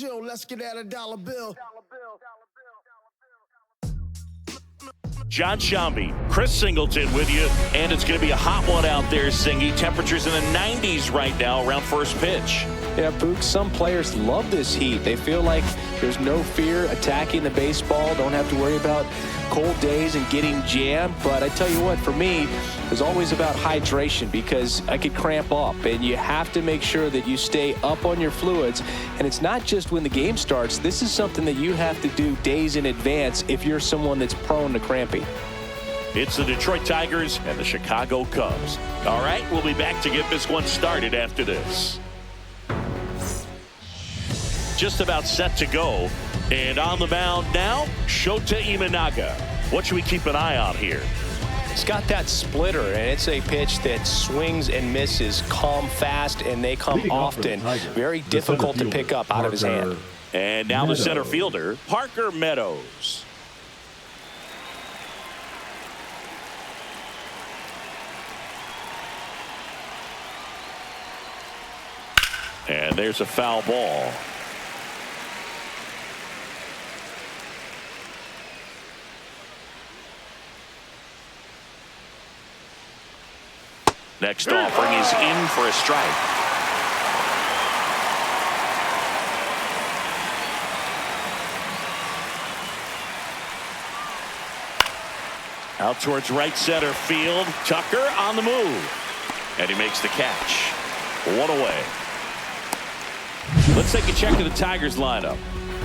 chill, let's get at a dollar bill. John Shambi, Chris Singleton with you, and it's going to be a hot one out there, Singy. Temperatures in the 90s right now around first pitch. Yeah, Boog, some players love this heat. They feel like there's no fear attacking the baseball, don't have to worry about cold days and getting jammed. But I tell you what, for me, it's always about hydration because I could cramp up, and you have to make sure that you stay up on your fluids. And it's not just when the game starts. This is something that you have to do days in advance if you're someone that's prone to cramping. It's the Detroit Tigers and the Chicago Cubs. All right, we'll be back to get this one started after this. Just about set to go. And on the mound now, Shota Imanaga. What should we keep an eye on here? It's got that splitter, and it's a pitch that swings and misses, come fast, and they come often. Very difficult to pick up out of his hand. And now the center fielder, Parker Meadows. And there's a foul ball. Next offering is in for a strike. Out towards right center field. Tucker on the move. And he makes the catch. One away. Let's take a check of the Tigers lineup.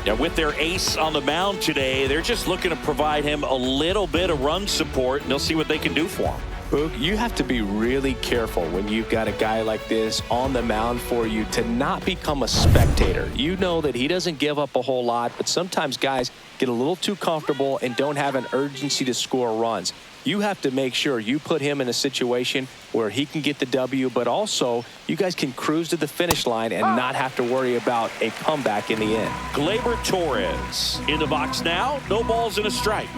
Now, with their ace on the mound today, they're just looking to provide him a little bit of run support, and they'll see what they can do for him. Boog, you have to be really careful when you've got a guy like this on the mound for you to not become a spectator. You know that he doesn't give up a whole lot, but sometimes guys get a little too comfortable and don't have an urgency to score runs. You have to make sure you put him in a situation where he can get the W, but also you guys can cruise to the finish line and not have to worry about a comeback in the end. Gleyber Torres in the box now. No balls and a strike.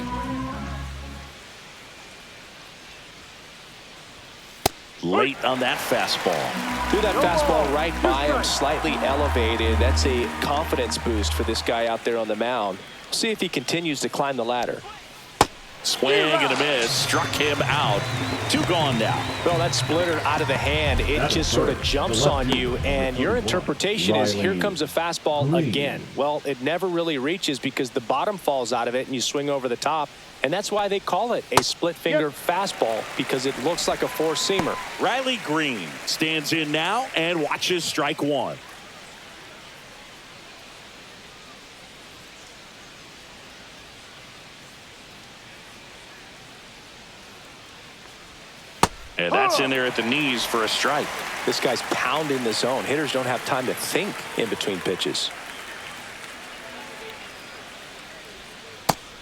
Late on that fastball. Threw that fastball right by him, slightly elevated. That's a confidence boost for this guy out there on the mound. See if he continues to climb the ladder. Swing and a miss. Struck him out. Two gone now. Well, that splitter out of the hand, it just sort of jumps on you, and your interpretation is here comes a fastball again. Well, it never really reaches because the bottom falls out of it and you swing over the top. And that's why they call it a split-finger fastball, because it looks like a four-seamer. Riley Green stands in now and watches strike one. And that's in there at the knees for a strike. This guy's pounding the zone. Hitters don't have time to think in between pitches.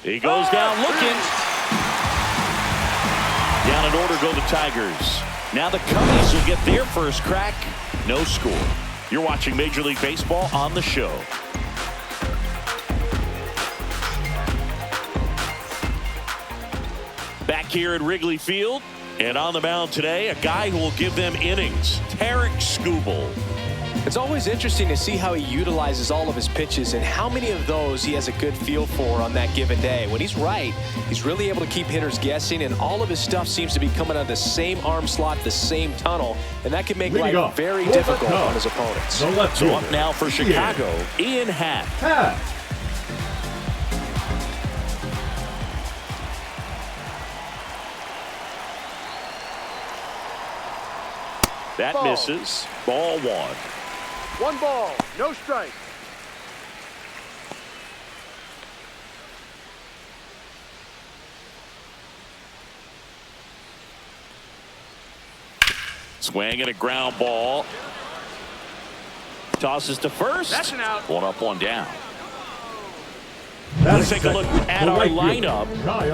He goes down looking. Down in order go the Tigers. Now the Cubbies will get their first crack. No score. You're watching Major League Baseball on the show. Back here at Wrigley Field. And on the mound today, a guy who will give them innings, Tarik Skubal. It's always interesting to see how he utilizes all of his pitches and how many of those he has a good feel for on that given day. When he's right, he's really able to keep hitters guessing, and all of his stuff seems to be coming out of the same arm slot, the same tunnel, and that can make life very difficult on his opponents. So up now for Chicago, Ian Happ. That misses. Ball one. One ball, no strike. Swing and a ground ball. Tosses to first. That's an out. One up, one down. Let's take a look at our lineup.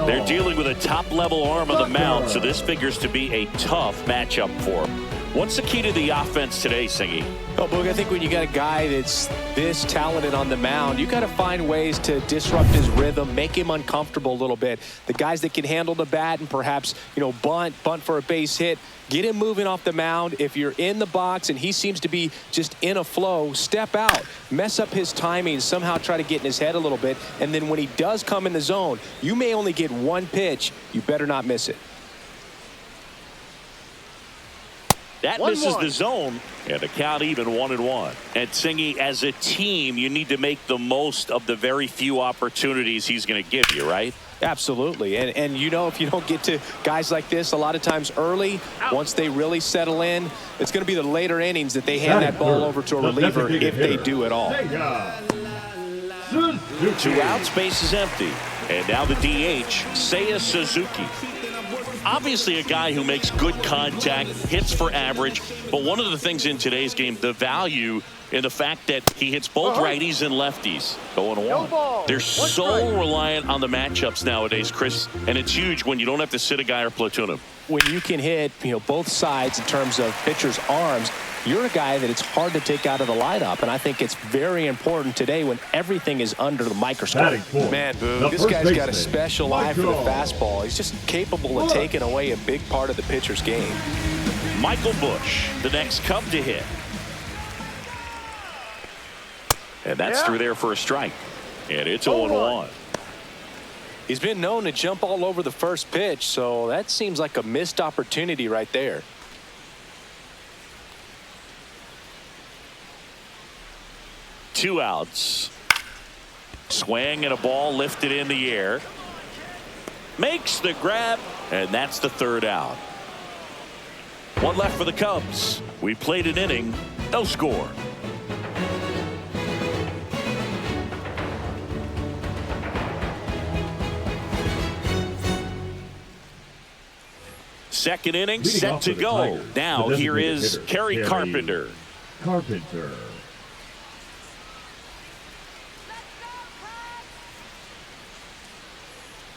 They're dealing with a top-level arm of the mound, so this figures to be a tough matchup for them. What's the key to the offense today, Singy? Oh, Boog, I think when you got a guy that's this talented on the mound, you got to find ways to disrupt his rhythm, make him uncomfortable a little bit. The guys that can handle the bat and perhaps, bunt for a base hit, get him moving off the mound. If you're in the box and he seems to be just in a flow, step out, mess up his timing, somehow try to get in his head a little bit. And then when he does come in the zone, you may only get one pitch. You better not miss it. That misses the zone, and the count even 1-1. And Singy, as a team, you need to make the most of the very few opportunities he's going to give you, right? Absolutely. And if you don't get to guys like this a lot of times early, once they really settle in, it's going to be the later innings that they hand that ball over to a reliever if they do at all. 2 outs, base is empty. And now the DH, Seiya Suzuki. Obviously a guy who makes good contact, hits for average, but one of the things in today's game, the value in the fact that he hits both righties and lefties. 0-1. They're so reliant on the matchups nowadays, Chris, and it's huge when you don't have to sit a guy or platoon him. When you can hit, both sides in terms of pitchers' arms, you're a guy that it's hard to take out of the lineup, and I think it's very important today when everything is under the microscope. Man, Boo, this guy's got a special eye for the fastball. He's just capable of taking away a big part of the pitcher's game. Michael Busch, the next Cub to hit. And that's through there for a strike. And it's 0-1. He's been known to jump all over the first pitch, so that seems like a missed opportunity right there. Two outs. Swing and a ball lifted in the air. Makes the grab, and that's the third out. One left for the Cubs. We played an inning, no score. Second inning set to go. Now here is Kerry Carpenter.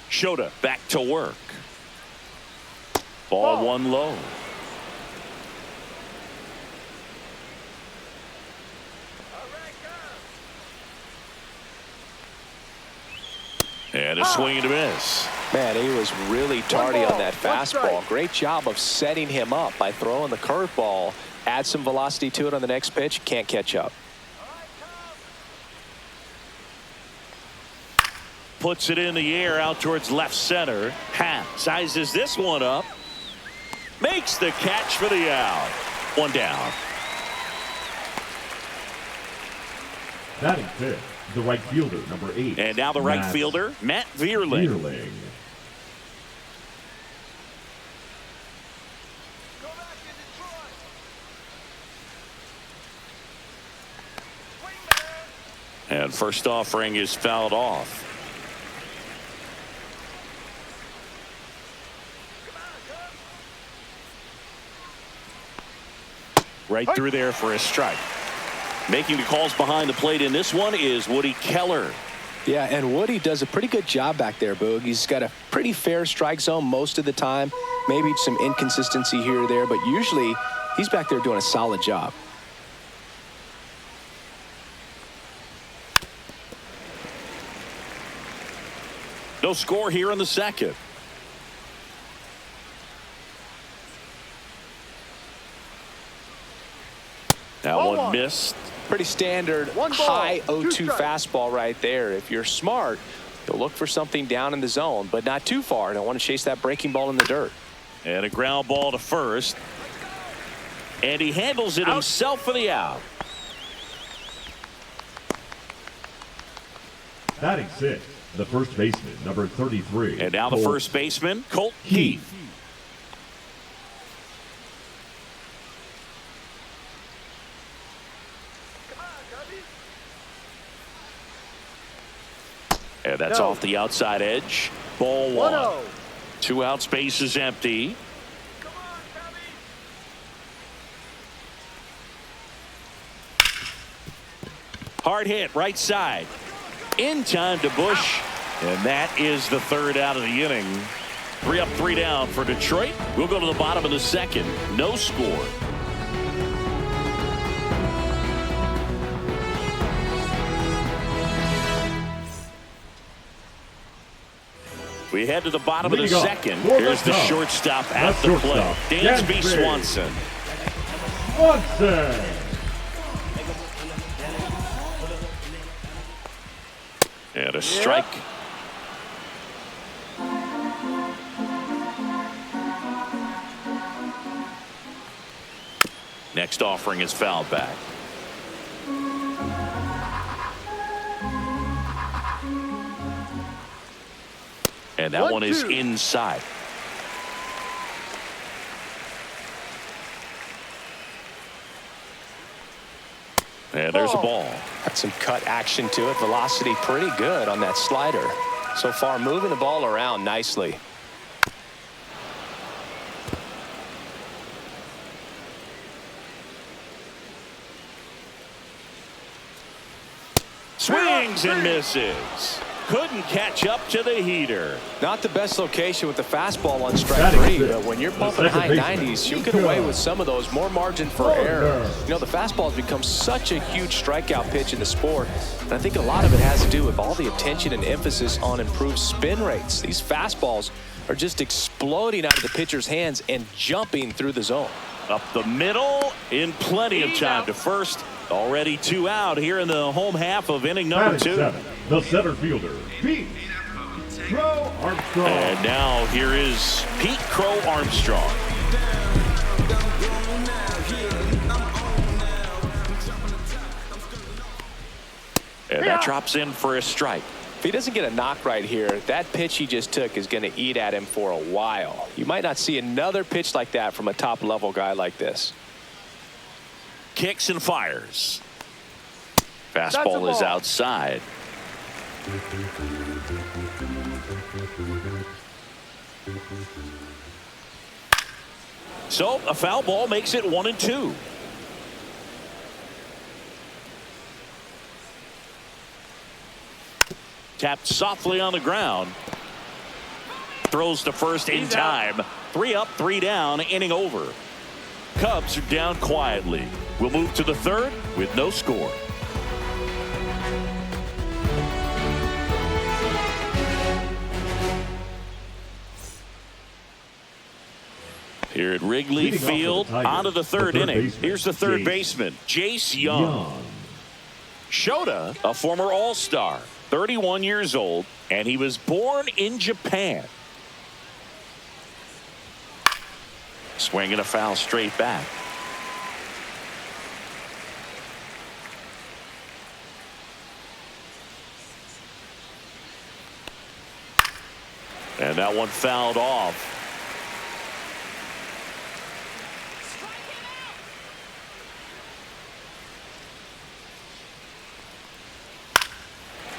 Shota back to work. Ball one low. And a swing and a miss. Man, he was really tardy on that fastball. Great job of setting him up by throwing the curveball. Add some velocity to it on the next pitch. Can't catch up. Puts it in the air out towards left center. Happ sizes this one up. Makes the catch for the out. One down. Batting fifth, the right fielder, number 8. And now the right fielder, Matt Vierling. And first offering is fouled off. Right through there for a strike. Making the calls behind the plate in this one is Woody Keller. Yeah, and Woody does a pretty good job back there, Boog. He's got a pretty fair strike zone most of the time. Maybe some inconsistency here or there, but usually he's back there doing a solid job. No score here in the second. That one missed. Pretty standard high 0-2 fastball right there. If you're smart, you'll look for something down in the zone, but not too far. Don't want to chase that breaking ball in the dirt. And a ground ball to first. And he handles it himself for the out. Batting sixth, the first baseman, number 33. And now the first baseman, Colt Heath. And that's off the outside edge. Ball one. 2 outs, base is empty. Hard hit, right side. In time to Busch. And that is the third out of the inning. 3 up, 3 down for Detroit. We'll go to the bottom of the second. No score. We head to the bottom of the Leading off second. for the Here's the Cubs, shortstop at the plate. Dansby Swanson. Swanson. And a strike. Next offering is fouled back. And that one is inside. And there's a ball. Got some cut action to it. Velocity pretty good on that slider. So far moving the ball around nicely. Swings and misses. Couldn't catch up to the heater. Not the best location with the fastball on strike three, but when you're pumping high 90s, you'll get away with some of those. More margin for error. You know, the fastball has become such a huge strikeout pitch in the sport, and I think a lot of it has to do with all the attention and emphasis on improved spin rates. These fastballs are just exploding out of the pitcher's hands and jumping through the zone. Up the middle in plenty of time to first. Already 2 out here in the home half of inning number 2. The center fielder, Pete Crow Armstrong. And now here is Pete Crow Armstrong. And that drops in for a strike. If he doesn't get a knock right here, that pitch he just took is going to eat at him for a while. You might not see another pitch like that from a top-level guy like this. Kicks and fires. Fastball is outside. So a foul ball makes it 1-2. Tapped softly on the ground. Throws to first in time. 3 up, 3 down, inning over. Cubs are down quietly. We'll move to the third with no score. Here at Wrigley Field, on to the third inning. Here's the third baseman, Jace Young. Shota, a former All-Star, 31 years old, and he was born in Japan. Swinging a foul straight back. And that one fouled off.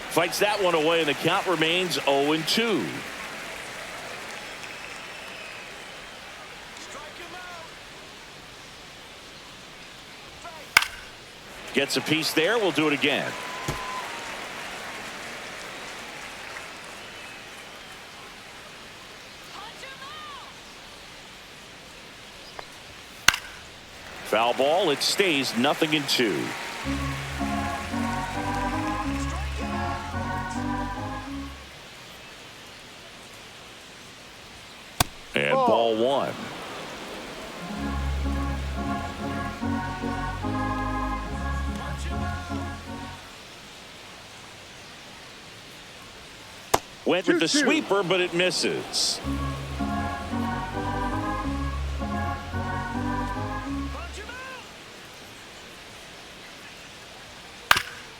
Fights that one away, and the count remains 0-2. Gets a piece there. We'll do it again. Foul ball. It stays 0-2. And ball 1. Went with the sweeper, but it misses.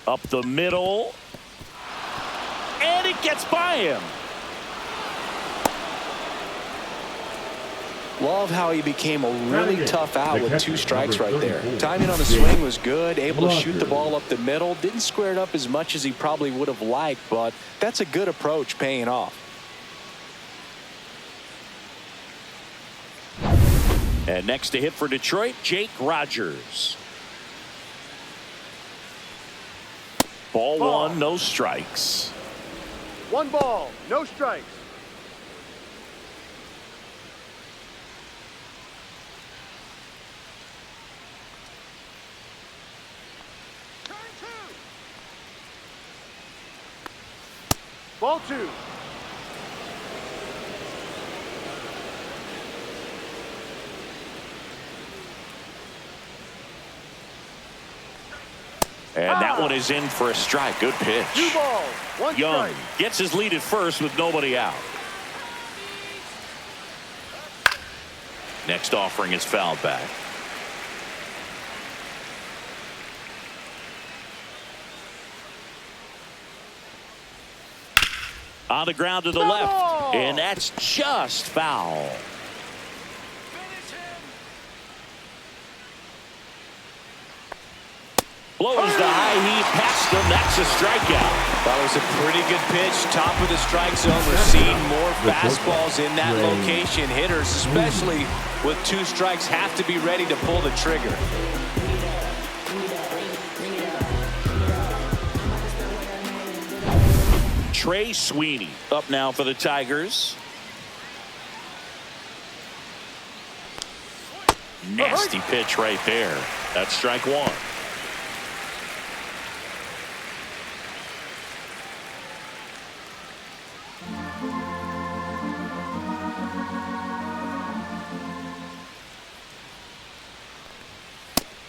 Up the middle. And it gets by him. Love how he became a really tough out with 2 strikes right there. Timing on the swing was good, able to shoot the ball up the middle. Didn't square it up as much as he probably would have liked, but that's a good approach paying off. And next to hit for Detroit, Jake Rogers. Ball 1, no strikes. 1 ball, no strikes. Ball 2. And that one is in for a strike. Good pitch. 2 balls, 1 Young strike. gets his lead at first with nobody out. Next offering is fouled back. On the ground to the left, and that's just foul. Blows the high heat past him. That's a strikeout. That was a pretty good pitch. Top of the strike zone. We're seeing more fastballs in that location. Hitters, especially with 2 strikes, have to be ready to pull the trigger. Trey Sweeney up now for the Tigers. Nasty pitch right there. That's strike 1.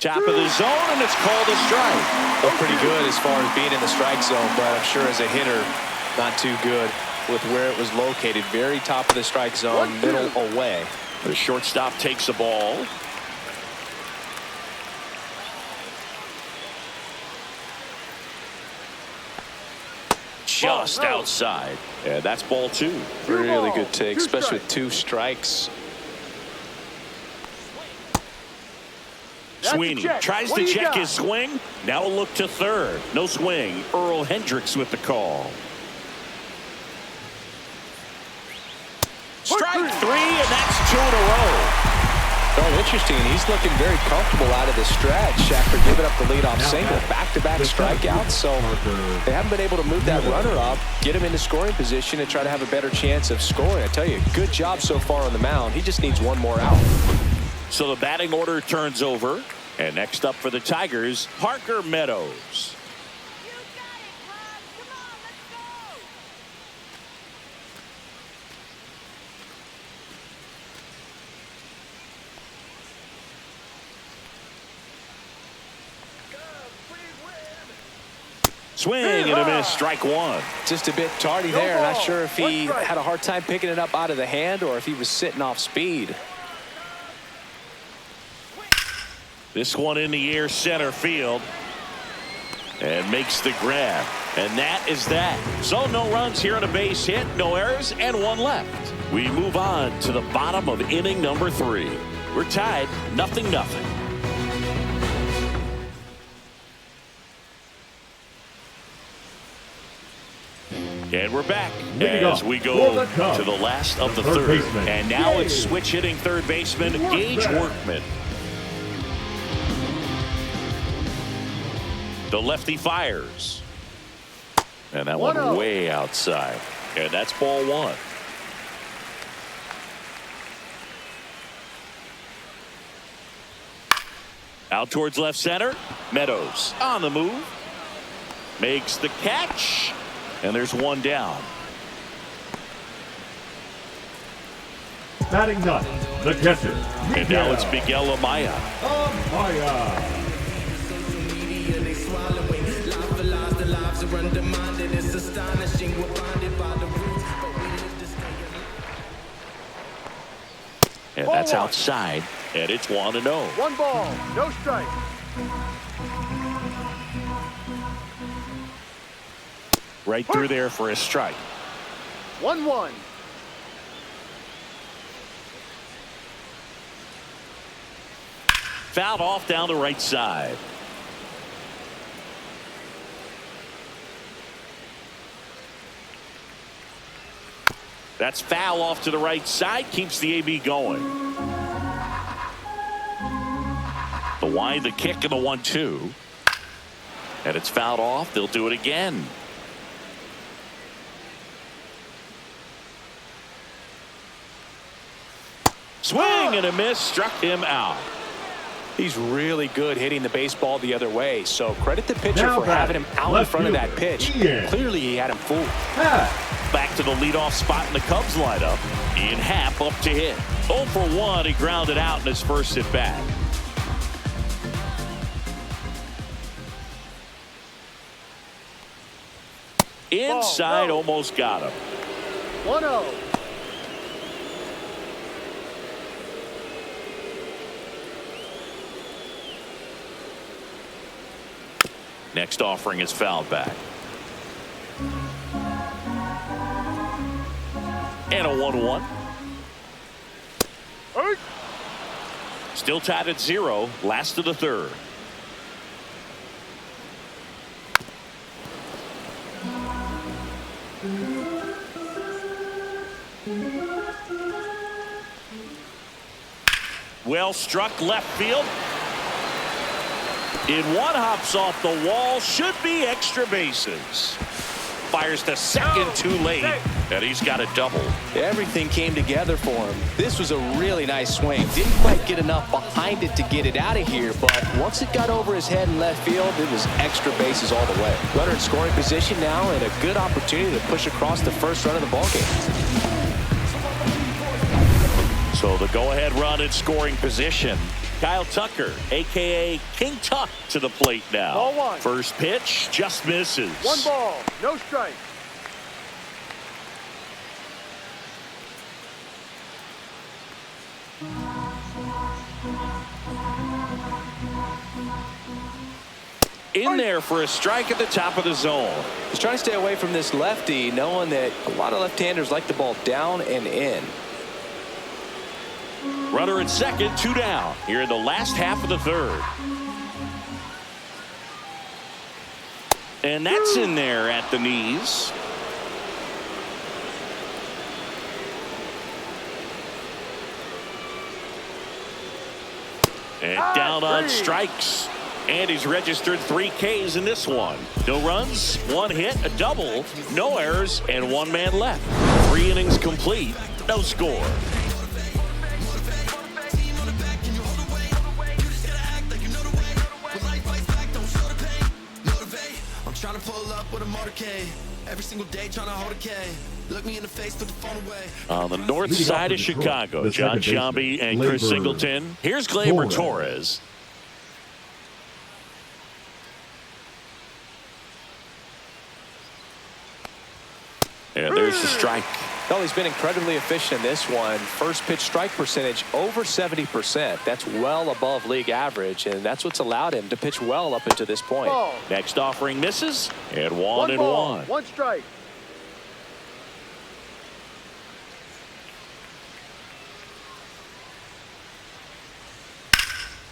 Top of the zone, and it's called a strike. Well, pretty good as far as being in the strike zone, but I'm sure as a hitter, not too good with where it was located. Very top of the strike zone, middle away. The shortstop takes the ball. Just outside. And that's ball 2. Really good take, especially with 2 strikes. Sweeney tries to check his swing. Now a look to third. No swing. Earl Hendricks with the call. Strike 3, and that's 2 in a row. Oh, interesting. He's looking very comfortable out of the stretch after giving up the leadoff single. Back-to-back strikeouts, so they haven't been able to move that runner up, get him into scoring position, and try to have a better chance of scoring. I tell you, good job so far on the mound. He just needs 1 more out. So the batting order turns over. And next up for the Tigers, Parker Meadows. Swing and a miss, strike 1. Just a bit tardy there. Not sure if he had a hard time picking it up out of the hand or if he was sitting off speed. This one in the air center field and makes the grab, and that is that. So no runs here on a base hit, no errors, and 1 left. We move on to the bottom of inning number 3. We're tied 0-0. And we're back as we go to the last of the third. And now it's switch hitting third baseman Gage Workman. The lefty fires. And that one way outside. And that's ball 1. Out towards left center. Meadows on the move. Makes the catch. And there's 1 down. Batting ninth, the catcher. And now it's Miguel Amaya. Amaya. And that's outside, and it's 1-0. 1 ball, no strike. Right through there for a strike. 1-1. Fouled off down the right side. That's foul off to the right side. Keeps the AB going. The wind, the kick, and the 1-2. And it's fouled off. They'll do it again. Swing and a miss. Struck him out. He's really good hitting the baseball the other way, so credit the pitcher for having him out in front of that pitch. Clearly he had him fooled. Back to the leadoff spot in the Cubs lineup. Ian Happ up to hit. 0 for 1. He grounded out in his first at bat. Inside, no. almost got him. 1-0. Next offering is fouled back. And a 1-1. Still tied at 0. Last of the third. Well struck left field. In one, hops off the wall. Should be extra bases. Fires to second too late. And he's got a double. Everything came together for him. This was a really nice swing. Didn't quite get enough behind it to get it out of here, but once it got over his head in left field, it was extra bases all the way. Runner in scoring position now, and a good opportunity to push across the first run of the ballgame. So the go-ahead run in scoring position. Kyle Tucker, a.k.a. King Tuck, to the plate now. Ball one. First pitch just misses. 1 ball, no strike. In there for a strike at the top of the zone. He's trying to stay away from this lefty, knowing that a lot of left-handers like the ball down and in. Runner at second, 2 down. Here in the last half of the third. And that's in there at the knees. And down on strikes. And he's registered 3 Ks in this one. No runs, 1 hit, a double, no errors, and 1 man left. 3 innings complete, no score. I'm trying to pull up with a motorcade. Every single day trying to hold a K. Look me in the face, put the phone away. On the north side of Chicago, John Sciambi and Chris Singleton. Here's Gleyber Torres. And there's the strike. Well, he's been incredibly efficient in this one. First pitch strike percentage over 70%. That's well above league average, and that's what's allowed him to pitch well up until this point. Ball. Next offering misses, and 1 1 and ball, 1. 1 strike.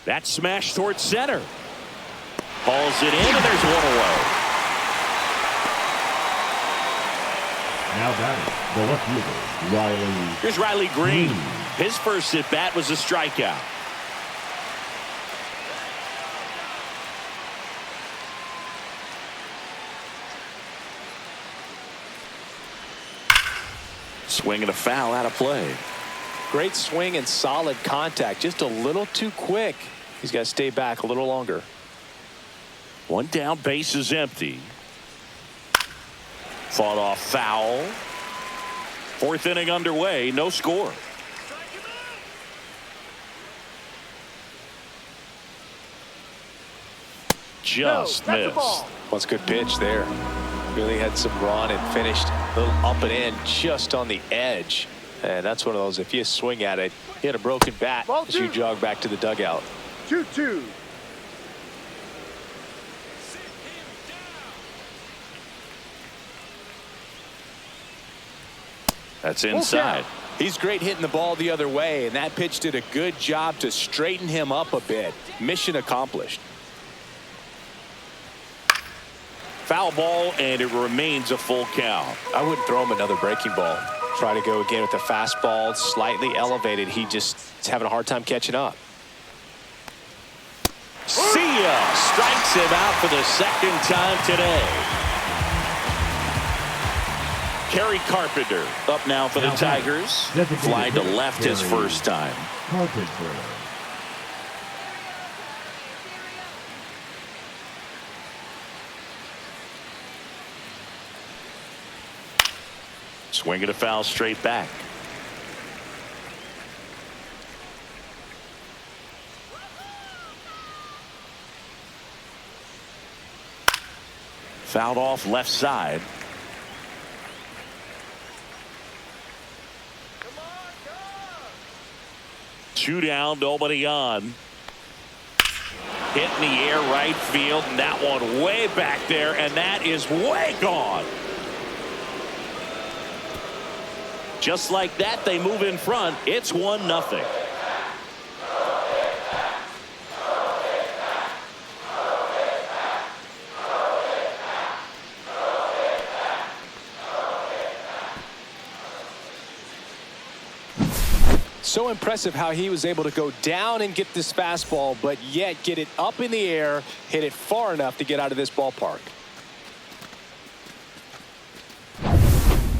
That smash towards center. Hauls it in, and there's 1 away. Now batting, the left fielder, Riley. Here's Riley Green. His first at bat was a strikeout. Swing and a foul out of play. Great swing and solid contact. Just a little too quick. He's got to stay back a little longer. 1 down, base is empty. Fought off foul. 4th inning underway, no score. Just missed. That's a good pitch there. Really had some run and finished a little up and in just on the edge. And that's one of those, if you swing at it, you had a broken bat as you jog back to the dugout. 2-2. That's inside. He's great hitting the ball the other way, and that pitch did a good job to straighten him up a bit. Mission accomplished. Foul ball, and it remains a full count. I wouldn't throw him another breaking ball. Try to go again with the fastball, slightly elevated. He just is having a hard time catching up. See ya! Strikes him out for the 2nd time today. Kerry Carpenter up now for the Tigers. Fly to left his first time. Carpenter. Swinging a foul straight back. Fouled off left side. 2 down, nobody on. Hit in the air, right field, and that one way back there, and that is way gone. Just like that, they move in front. It's 1-0. So impressive how he was able to go down and get this fastball, but yet get it up in the air, hit it far enough to get out of this ballpark.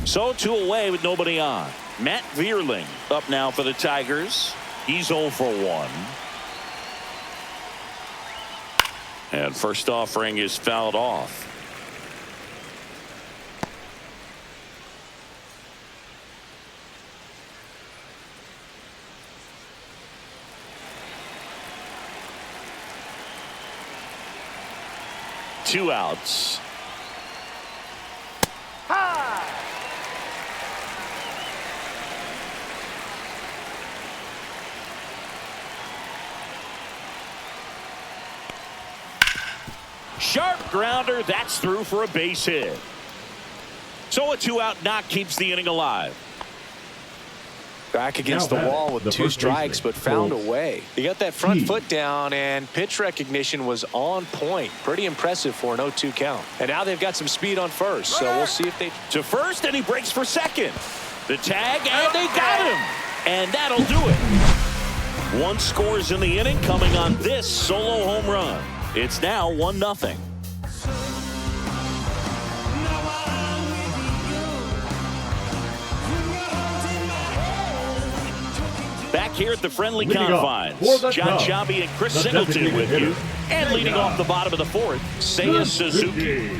So 2 away with nobody on. Matt Vierling up now for the Tigers. He's 0 for 1. And first offering is fouled off. Two outs. Sharp grounder. That's through for a base hit. So a 2-out knock keeps the inning alive. Back against the wall with 2 strikes, but found a way. He got that front foot down, and pitch recognition was on point. Pretty impressive for an 0-2 count. And now they've got some speed on first, so we'll see if they... To first, and he breaks for second. The tag, and they got him. And that'll do it. 1 scores in the inning coming on this solo home run. It's now 1-0. Back here at the friendly confines, John Sciambi and Chris Singleton with you. And leading off the bottom of the 4th, Seiya Suzuki.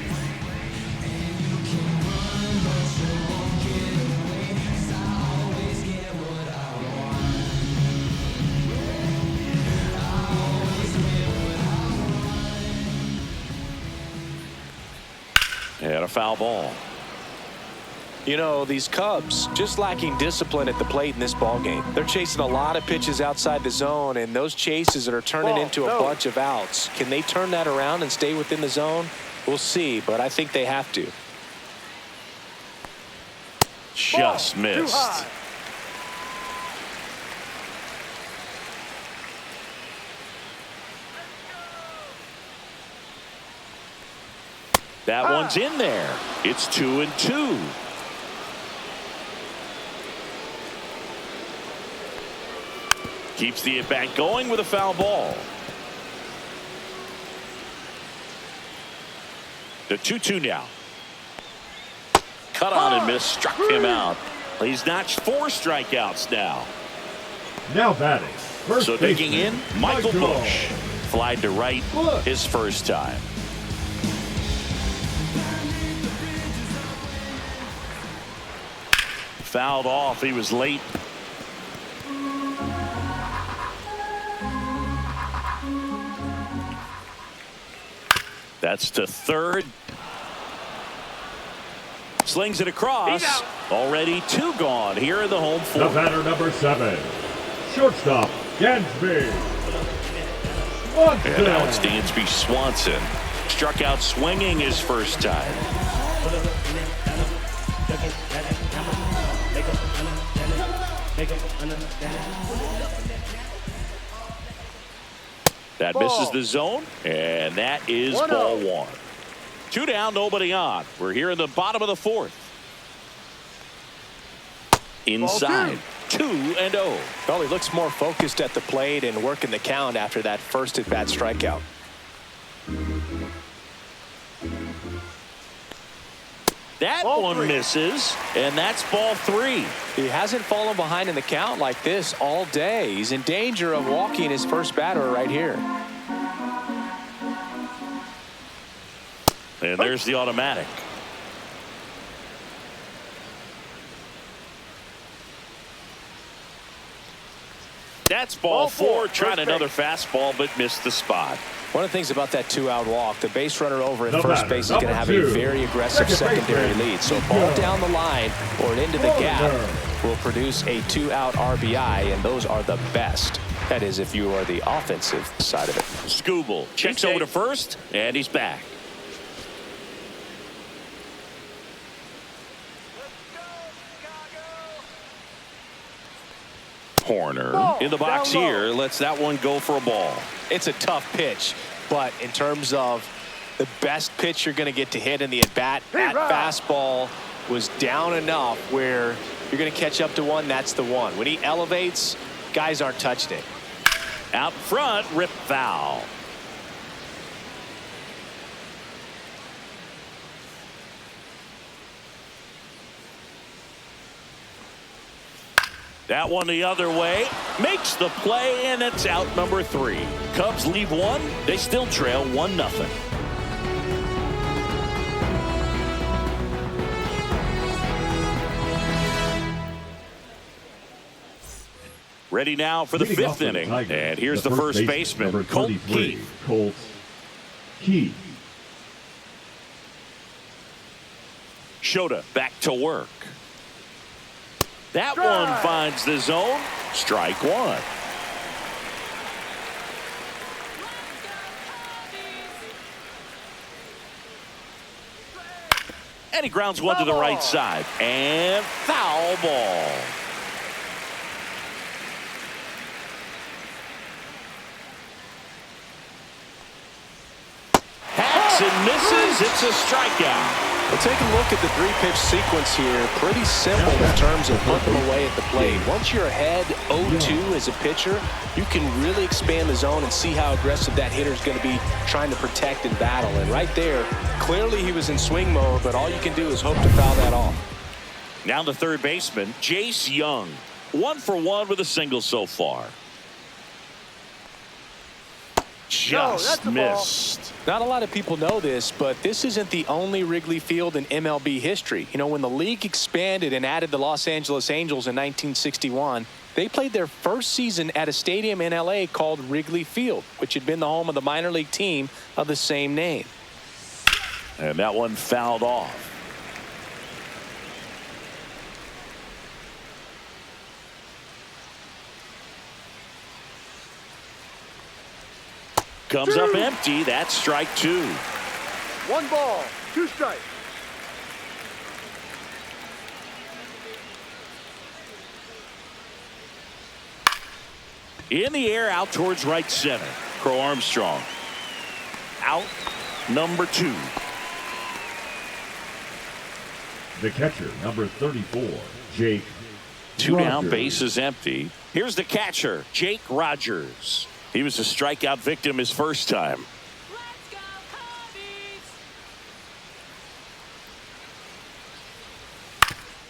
And a foul ball. You know, these Cubs just lacking discipline at the plate in this ballgame. They're chasing a lot of pitches outside the zone, and those chases that are turning into a bunch of outs. Can they turn that around and stay within the zone? We'll see, but I think they have to. Just missed. That one's in there. It's 2-2. Keeps the at-bat going with a foul ball. The 2-2 now. Cut on and miss, struck him out. He's notched 4 strikeouts now. Now batting. So digging in, Michael Busch. Flied to right his first time. Fouled off. He was late. That's to third. Slings it across. Already 2 gone here in the home 4th. The batter number 7. Shortstop, Dansby. And now it's Dansby Swanson. Struck out swinging his first time. That misses the zone, and that is ball 1. 2 down, nobody on. We're here in the bottom of the 4th. Inside, 2-0. Well, he looks more focused at the plate and working the count after that first at-bat strikeout. That one misses, and that's ball 3. He hasn't fallen behind in the count like this all day. He's in danger of walking his first batter right here. And there's the automatic. That's ball 4, trying another fastball, but missed the spot. One of the things about that 2-out walk, the base runner over at first base is going to have a very aggressive secondary lead. So ball down the line or into the gap, will produce a 2-out RBI, and those are the best. That is, if you are the offensive side of it. Skubal checks over to first, and he's back. Horner in the box here, lets that one go for a ball. It's a tough pitch, but in terms of the best pitch you're going to get to hit in the at-bat, that fastball was down enough where you're going to catch up to one. That's the one. When he elevates, guys aren't touching it. Out front, rip foul. That one the other way, makes the play, and it's out number 3. Cubs leave one. They still trail 1-0. Ready now for the 5th inning. And here's the first baseman, Colt Keith. Colt Keith. Shota back to work. That one finds the zone. Strike one. And he grounds one to the right side. And foul ball. Hacks and misses. It's a strikeout. Well, take a look at the 3-pitch sequence here. Pretty simple in terms of putting them away at the plate. Once you're ahead 0-2 as a pitcher, you can really expand the zone and see how aggressive that hitter is going to be trying to protect and battle. And right there, clearly he was in swing mode, but all you can do is hope to foul that off. Now the third baseman, Jace Young. 1 for 1 with a single so far. Just missed. Not a lot of people know this, but this isn't the only Wrigley Field in MLB history. You know, when the league expanded and added the Los Angeles Angels in 1961, they played their first season at a stadium in LA called Wrigley Field, which had been the home of the minor league team of the same name. And that one fouled off. Comes up empty. That's strike 2. 1 ball, 2 strikes. In the air, out towards right center. Crow Armstrong. Out number 2. The catcher, number 34, Jake. 2 down, Rogers. base is empty. Here's the catcher, Jake Rogers. He was a strikeout victim his first time. Let's go,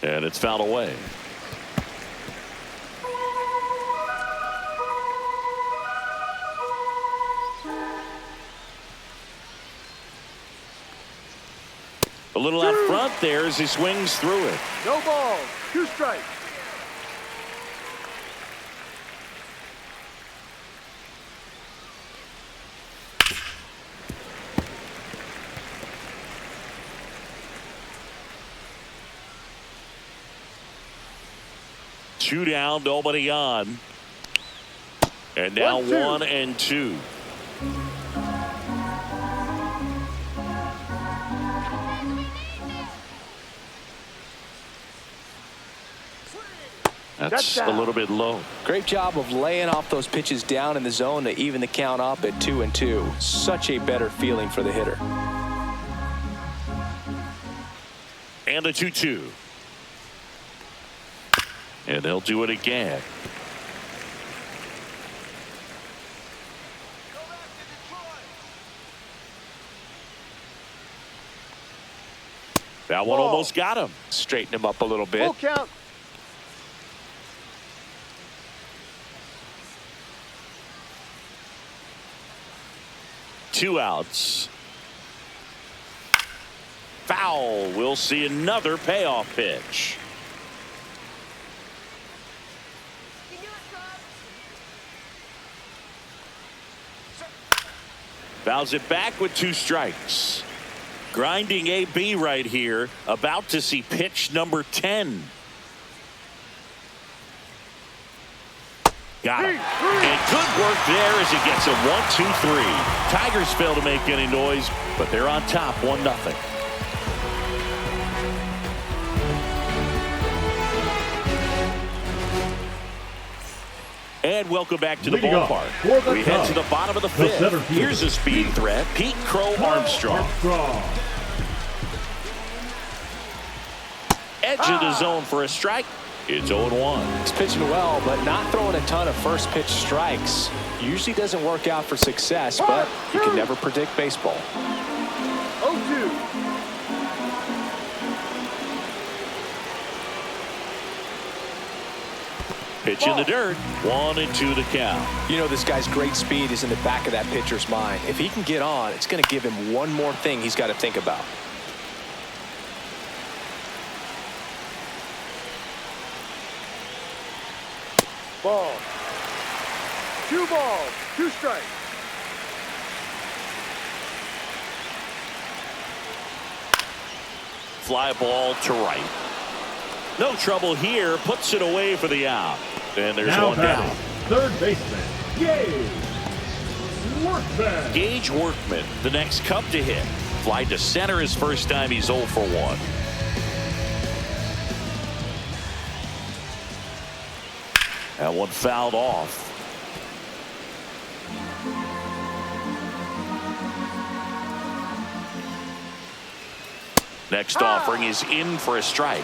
Cubbies! And it's fouled away. A little out front there as he swings through it. No ball, 2 strikes. Two down, nobody on. And now 1 and 2. That's a little bit low. Great job of laying off those pitches down in the zone to even the count up at 2-2. Such a better feeling for the hitter. And the 2-2. And they'll do it again. That one almost got him. Straighten him up a little bit. Full count. Two outs. Foul. We'll see another payoff pitch. Fouls it back with 2 strikes. Grinding AB right here. About to see pitch number 10. Got him. And good work there as he gets a 1-2-3. Tigers fail to make any noise, but they're on top 1-0. And welcome back to the ballpark. We head to the bottom of the fifth. Here's a speed threat, Pete Crow Armstrong. Edge of the zone for a strike. It's 0-1. He's pitching well, but not throwing a ton of first pitch strikes. Usually doesn't work out for success, but you can never predict baseball. 0-2. Pitch in the dirt. 1-2 the count. You know, this guy's great speed is in the back of that pitcher's mind. If he can get on, it's going to give him one more thing he's got to think about. Ball. 2 balls, 2 strikes. Fly ball to right. No trouble here. Puts it away for the out. And there's now one down. Third baseman, Gage Workman. Gage Workman, the next Cub to hit. Fly to center his first time. He's 0 for 1. That one fouled off. Next offering is in for a strike.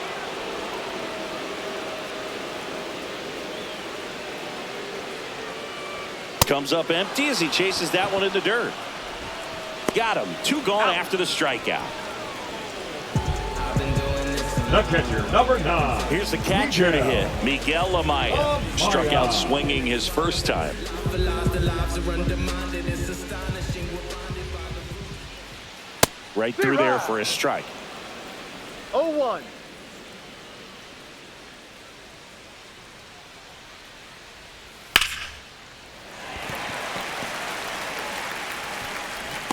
Comes up empty as he chases that one in the dirt. Got him. 2 gone after the strikeout. The catcher, number 9. Here's the catcher to hit, Miguel Amaya. Struck out swinging his first time. Right through there for a strike. 0-1.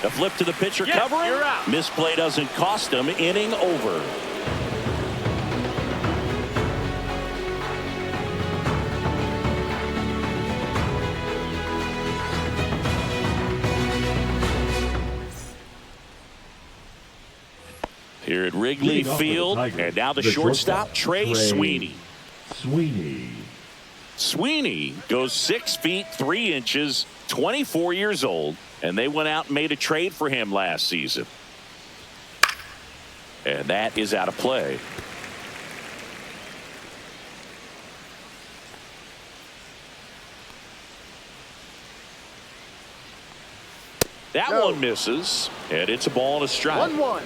The flip to the pitcher covering. Misplay doesn't cost him. Inning over. Here at Wrigley Field, and now the shortstop, Trey Sweeney. Sweeney goes 6 feet 3 inches, 24 years old, and they went out and made a trade for him last season. And that is out of play. That one misses, and it's a ball and a strike. 1-1.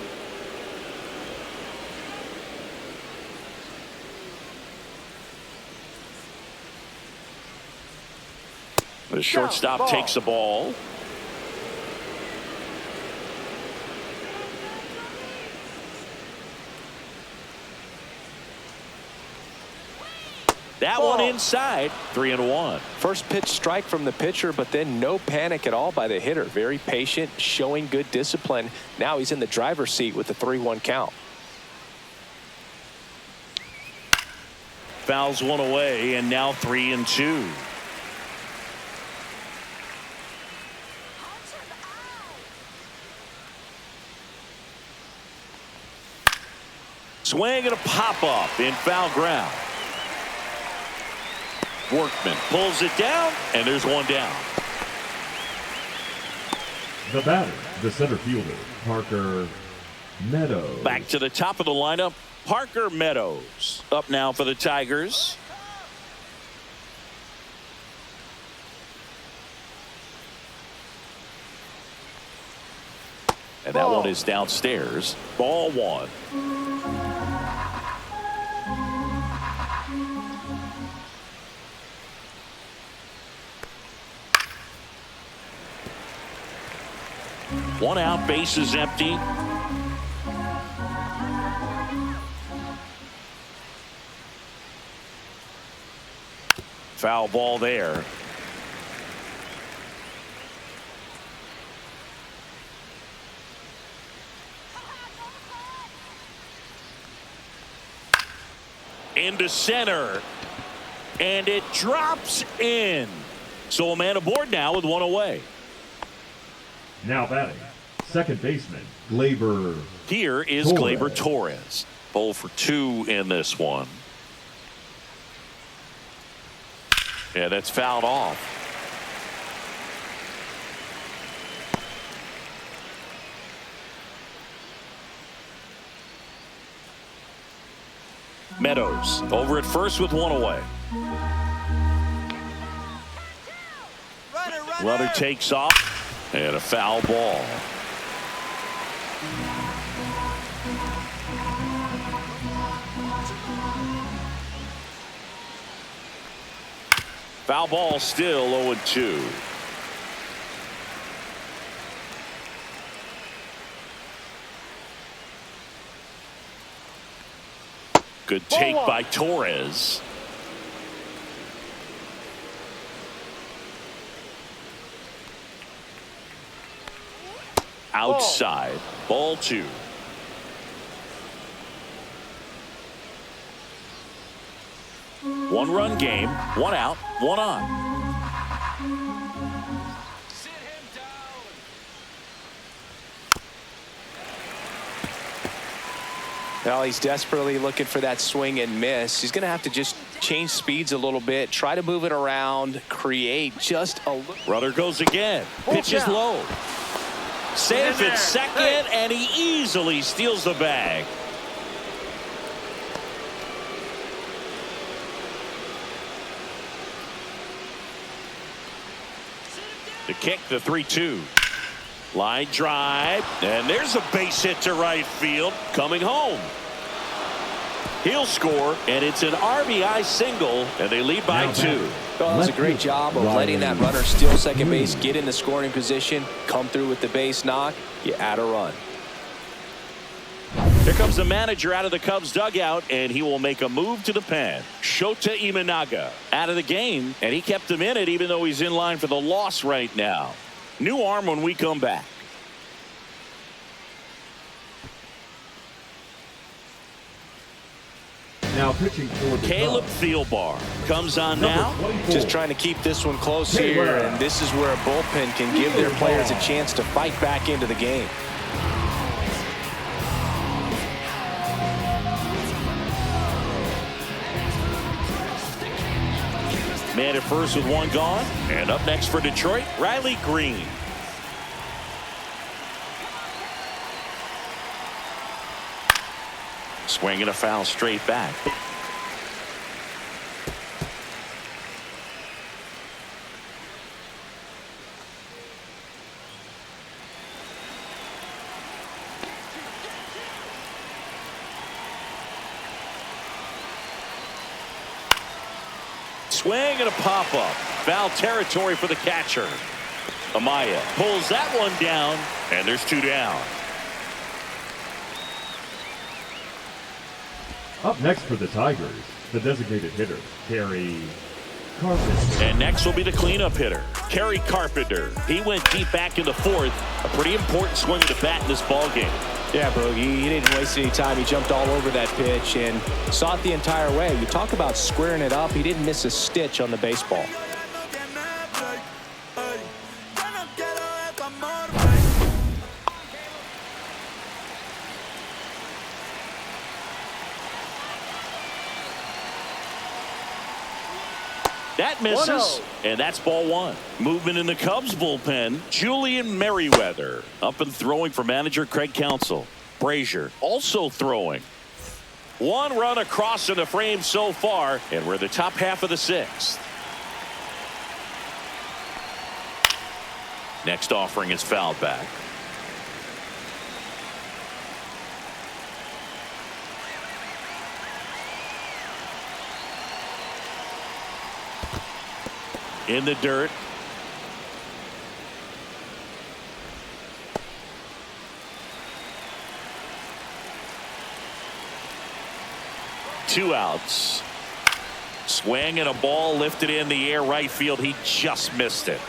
The shortstop takes the ball. That one inside. 3-1. First pitch strike from the pitcher, but then no panic at all by the hitter. Very patient, showing good discipline. Now he's in the driver's seat with the 3-1 count. Fouls one away, and now 3-2. Swing and a pop-up in foul ground. Workman pulls it down, and there's one down. The batter, the center fielder, Parker Meadows. Back to the top of the lineup, Parker Meadows. Up now for the Tigers. And that one is downstairs. Ball 1. One out, bases empty. Foul ball there. Into center. And it drops in. So a man aboard now with one away. Now batting, second baseman, Gleyber. Here is Gleyber Torres. 0 for 2 in this one. Yeah, that's fouled off. Meadows over at first with one away. Runner takes off and a foul ball. Foul ball, still 0-2. Good take by Torres. Outside. Ball 2. One-run game, one out, one on. Sit him down. Well, he's desperately looking for that swing and miss. He's going to have to just change speeds a little bit, try to move it around, create just a little. Runner goes again. Pitches low. Safe at second, and he easily steals the bag. The kick, the 3-2. Line drive, and there's a base hit to right field. Coming home. He'll score, and it's an RBI single, and they lead by 2. Well, that was a great job of letting that runner steal second base, get in the scoring position, come through with the base knock. You add a run. Here comes the manager out of the Cubs dugout, and he will make a move to the pen. Shota Imanaga out of the game, and he kept him in it even though he's in line for the loss right now. New arm when we come back. Now pitching for the Caleb Cubs. Thielbar comes on now. Just trying to keep this one close here, and this is where a bullpen can give their players a chance to fight back into the game. Man at first with one gone. And up next for Detroit, Riley Green. Swinging a foul straight back. Swing and a pop-up. Foul territory for the catcher. Amaya pulls that one down, and there's 2 down. Up next for the Tigers, the designated hitter, Kerry Carpenter. And next will be the cleanup hitter, Kerry Carpenter. He went deep back in the 4th. A pretty important swing of the bat in this ball game. Yeah, Bogey, he didn't waste any time. He jumped all over that pitch and saw it the entire way. You talk about squaring it up. He didn't miss a stitch on the baseball. That misses, and that's ball 1. Movement in the Cubs bullpen. Julian Merriweather up and throwing for manager Craig Counsell. Brazier also throwing. 1 run across in the frame so far, and we're the top half of the 6th. Next offering is fouled back. In the dirt. Two outs. Swing and a ball lifted in the air right field. He just missed it.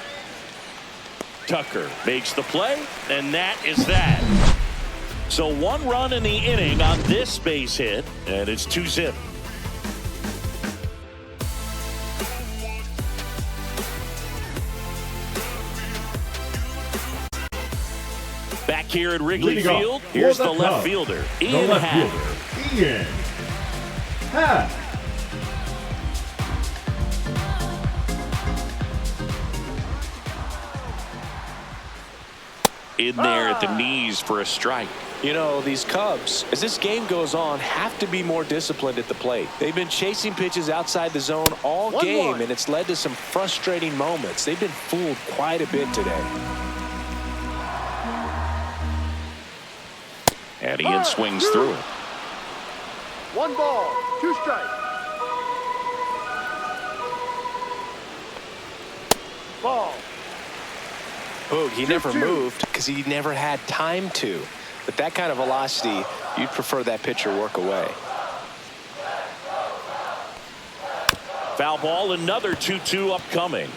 Tucker makes the play, and that is that. So 1 run in the inning on this base hit, and it's 2-zip. here at Wrigley Leading Field. off for Here's the the left Cubs, fielder, the Ian left Happ. fielder, Ian Happ. In there at the knees for a strike. You know, these Cubs, as this game goes on, have to be more disciplined at the plate. They've been chasing pitches outside the zone all game, and it's led to some frustrating moments. They've been fooled quite a bit today. And Ian swings through it. 1 ball, 2 strikes. Ball. Boog, he never moved because he never had time to. But that kind of velocity, you'd prefer that pitcher work away. Foul ball, another 2-2 upcoming.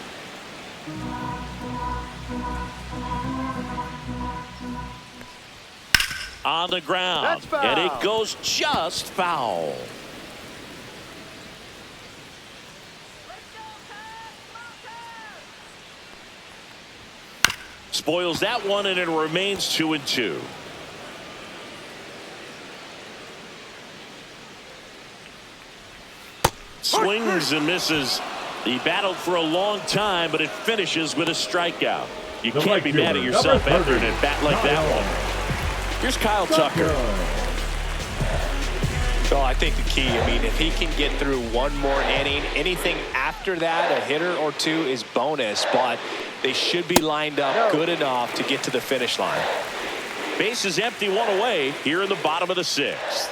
On the ground. That's foul. And it goes just foul. Spoils that one, and it remains 2-2. Swings and misses. He battled for a long time, but it finishes with a strikeout. You The can't right be fielder, mad at yourself number after an 30, at-bat like that one. Here's Kyle Tucker. Well, I think the key, I mean, if he can get through one more inning, anything after that, a hitter or two is bonus, but they should be lined up good enough to get to the finish line. Base is empty, 1 away here in the bottom of the 6th.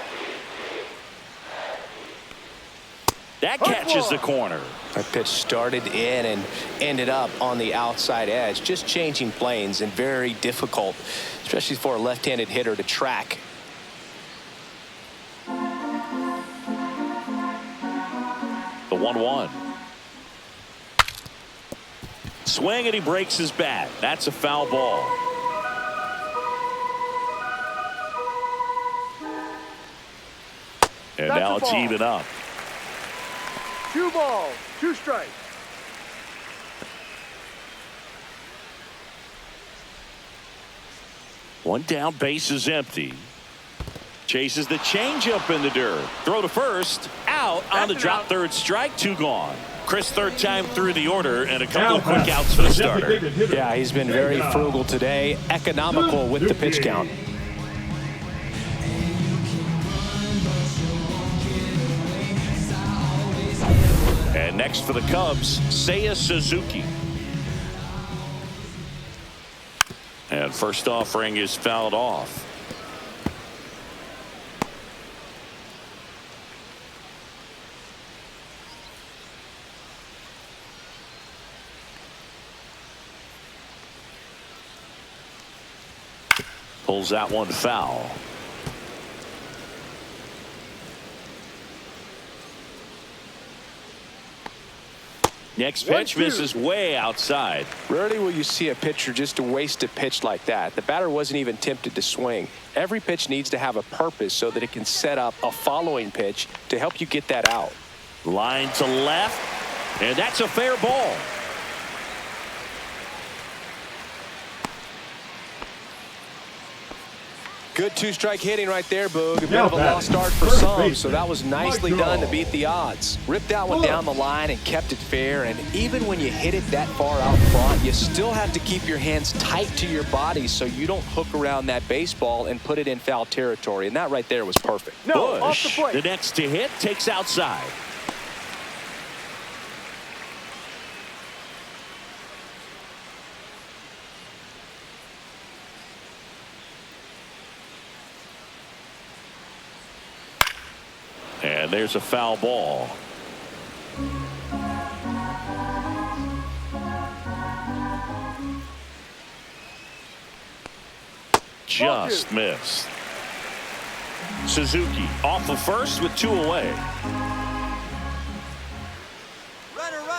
That catches the corner. That pitch started in and ended up on the outside edge, just changing planes, and very difficult, especially for a left-handed hitter to track. The 1-1. Swing, and he breaks his bat. That's a foul ball. And That's now a it's ball. even up. 2 balls, 2 strikes. One down, base is empty. Chases the changeup in the dirt. Throw to first. Out on the drop. Third strike. 2 gone. Chris, third time through the order, and a couple of quick outs for the starter. Yeah, he's been very frugal today, economical with the pitch count. And next for the Cubs, Seiya Suzuki. And first offering is fouled off. Pulls that one foul. Next pitch misses way outside. Rarely will you see a pitcher just waste a pitch like that. The batter wasn't even tempted to swing. Every pitch needs to have a purpose so that it can set up a following pitch to help you get that out. Line to left, and that's a fair ball. Good 2-strike hitting right there, Boog. A bit of a lost start for some, so that was nicely done to beat the odds. Ripped that one down the line and kept it fair, and even when you hit it that far out front, you still have to keep your hands tight to your body so you don't hook around that baseball and put it in foul territory, and that right there was perfect. Off the plate. The next to hit takes outside. And there's a foul ball. Just missed. Suzuki off the first with 2 away.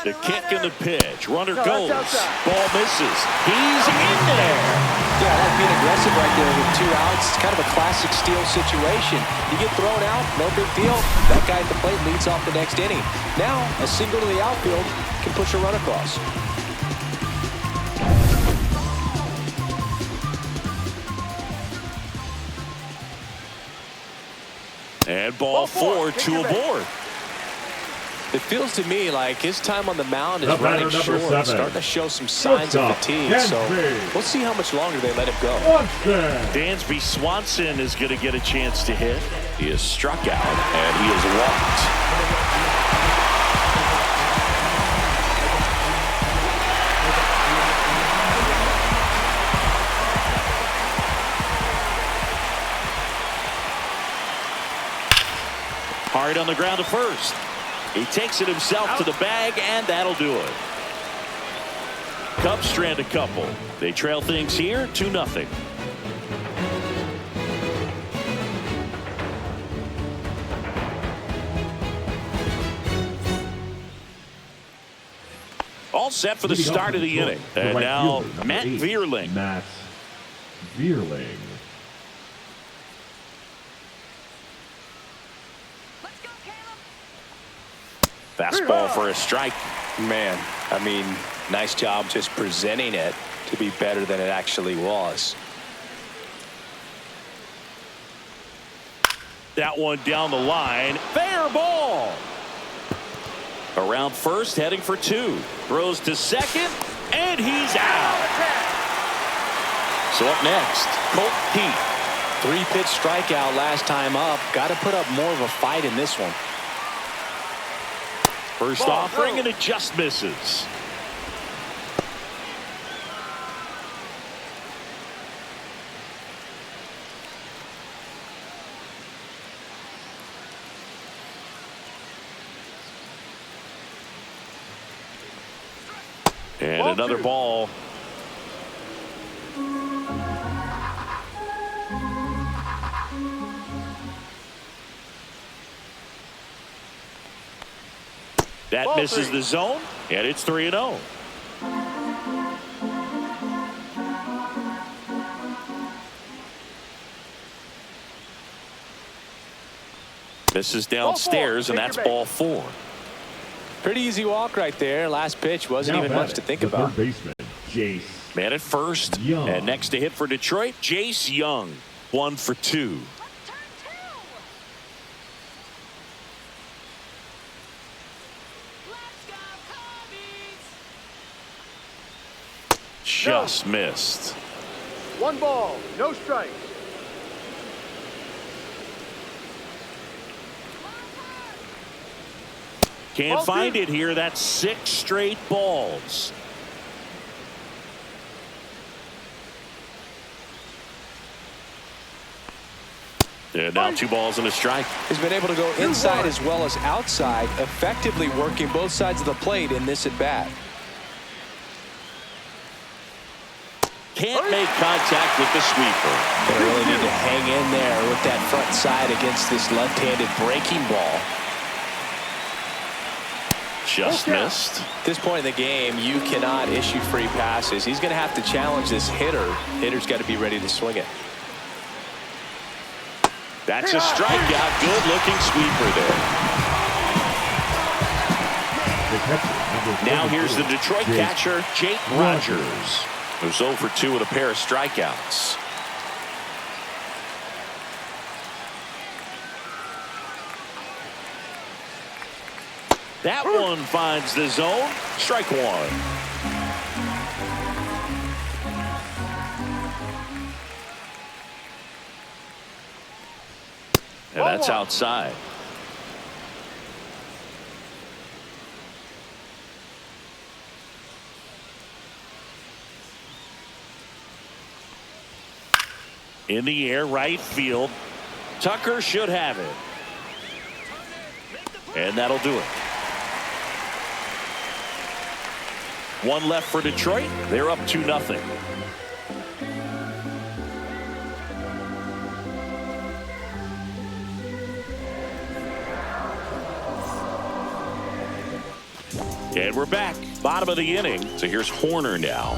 The kick and the pitch. Runner goes. Ball misses. He's in there. Yeah, I like being aggressive right there with 2 outs. It's kind of a classic steal situation. You get thrown out, no big deal. That guy at the plate leads off the next inning. Now, a single to the outfield can push a run across. And ball 4, 2 aboard. It feels to me like his time on the mound is The batter, running number short, 7. starting to show some signs of fatigue. So we'll see how much longer they let him go. Dansby Swanson is going to get a chance to hit. He is struck out, and he is walked. Hard on the ground to first. He takes it himself to the bag, and that'll do it. Cubs strand a couple. They trail things here 2-0. All set for the start of the inning. And now Matt Vierling. Matt Vierling. Fastball for a strike. Man, I mean, nice job just presenting it to be better than it actually was. That one down the line. Fair ball. Around first, heading for 2. Throws to second, and he's out. So up next, Colt Pete. 3-pitch strikeout last time up. Got to put up more of a fight in this one. First offering, and it just misses. And another ball. That misses the zone, and it's 3-0. Misses downstairs, and that's ball 4. Pretty easy walk right there. Last pitch wasn't even much to think about. Third baseman, Jace. Man at first, Young. And next to hit for Detroit, Jace Young. 1 for 2. Just missed. 1 ball, no strikes. Can't find it here. That's 6 straight balls. And now 2 balls and a strike. He's been able to go inside as well as outside, effectively working both sides of the plate in this at-bat. Can't make contact with the sweeper. They really need to hang in there with that front side against this left-handed breaking ball. Just missed. At this point in the game, you cannot issue free passes. He's going to have to challenge this hitter. Hitter's got to be ready to swing it. That's a strikeout. Good-looking sweeper there. Now here's the Detroit catcher, Jake Rogers, who's 0 for 2 with a pair of strikeouts. That one finds the zone. Strike 1. And that's outside. In the air, right field. Tucker should have it. And that'll do it. 1 left for Detroit. They're up 2-0. And we're back. Bottom of the inning. So here's Horner now.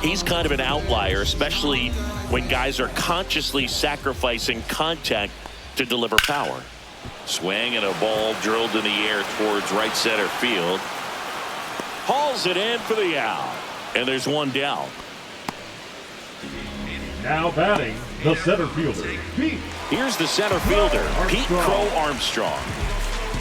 He's kind of an outlier, especially when guys are consciously sacrificing contact to deliver power. Swing and a ball drilled in the air towards right center field. Hauls it in for the out. And there's 1 down. Now batting, the center fielder, Pete. Here's the center fielder, Pete Crow Armstrong.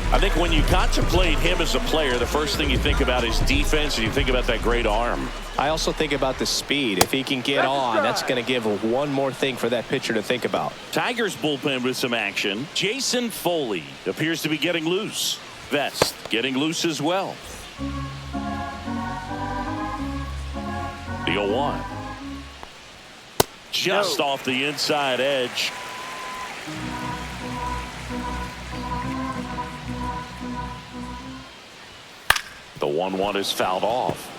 I think when you contemplate him as a player, the first thing you think about is defense, and you think about that great arm. I also think about the speed. If he can get on, that's going to give one more thing for that pitcher to think about. Tigers bullpen with some action. Jason Foley appears to be getting loose. Vest getting loose as well. The 0-1. Just off the inside edge. The 1-1 is fouled off.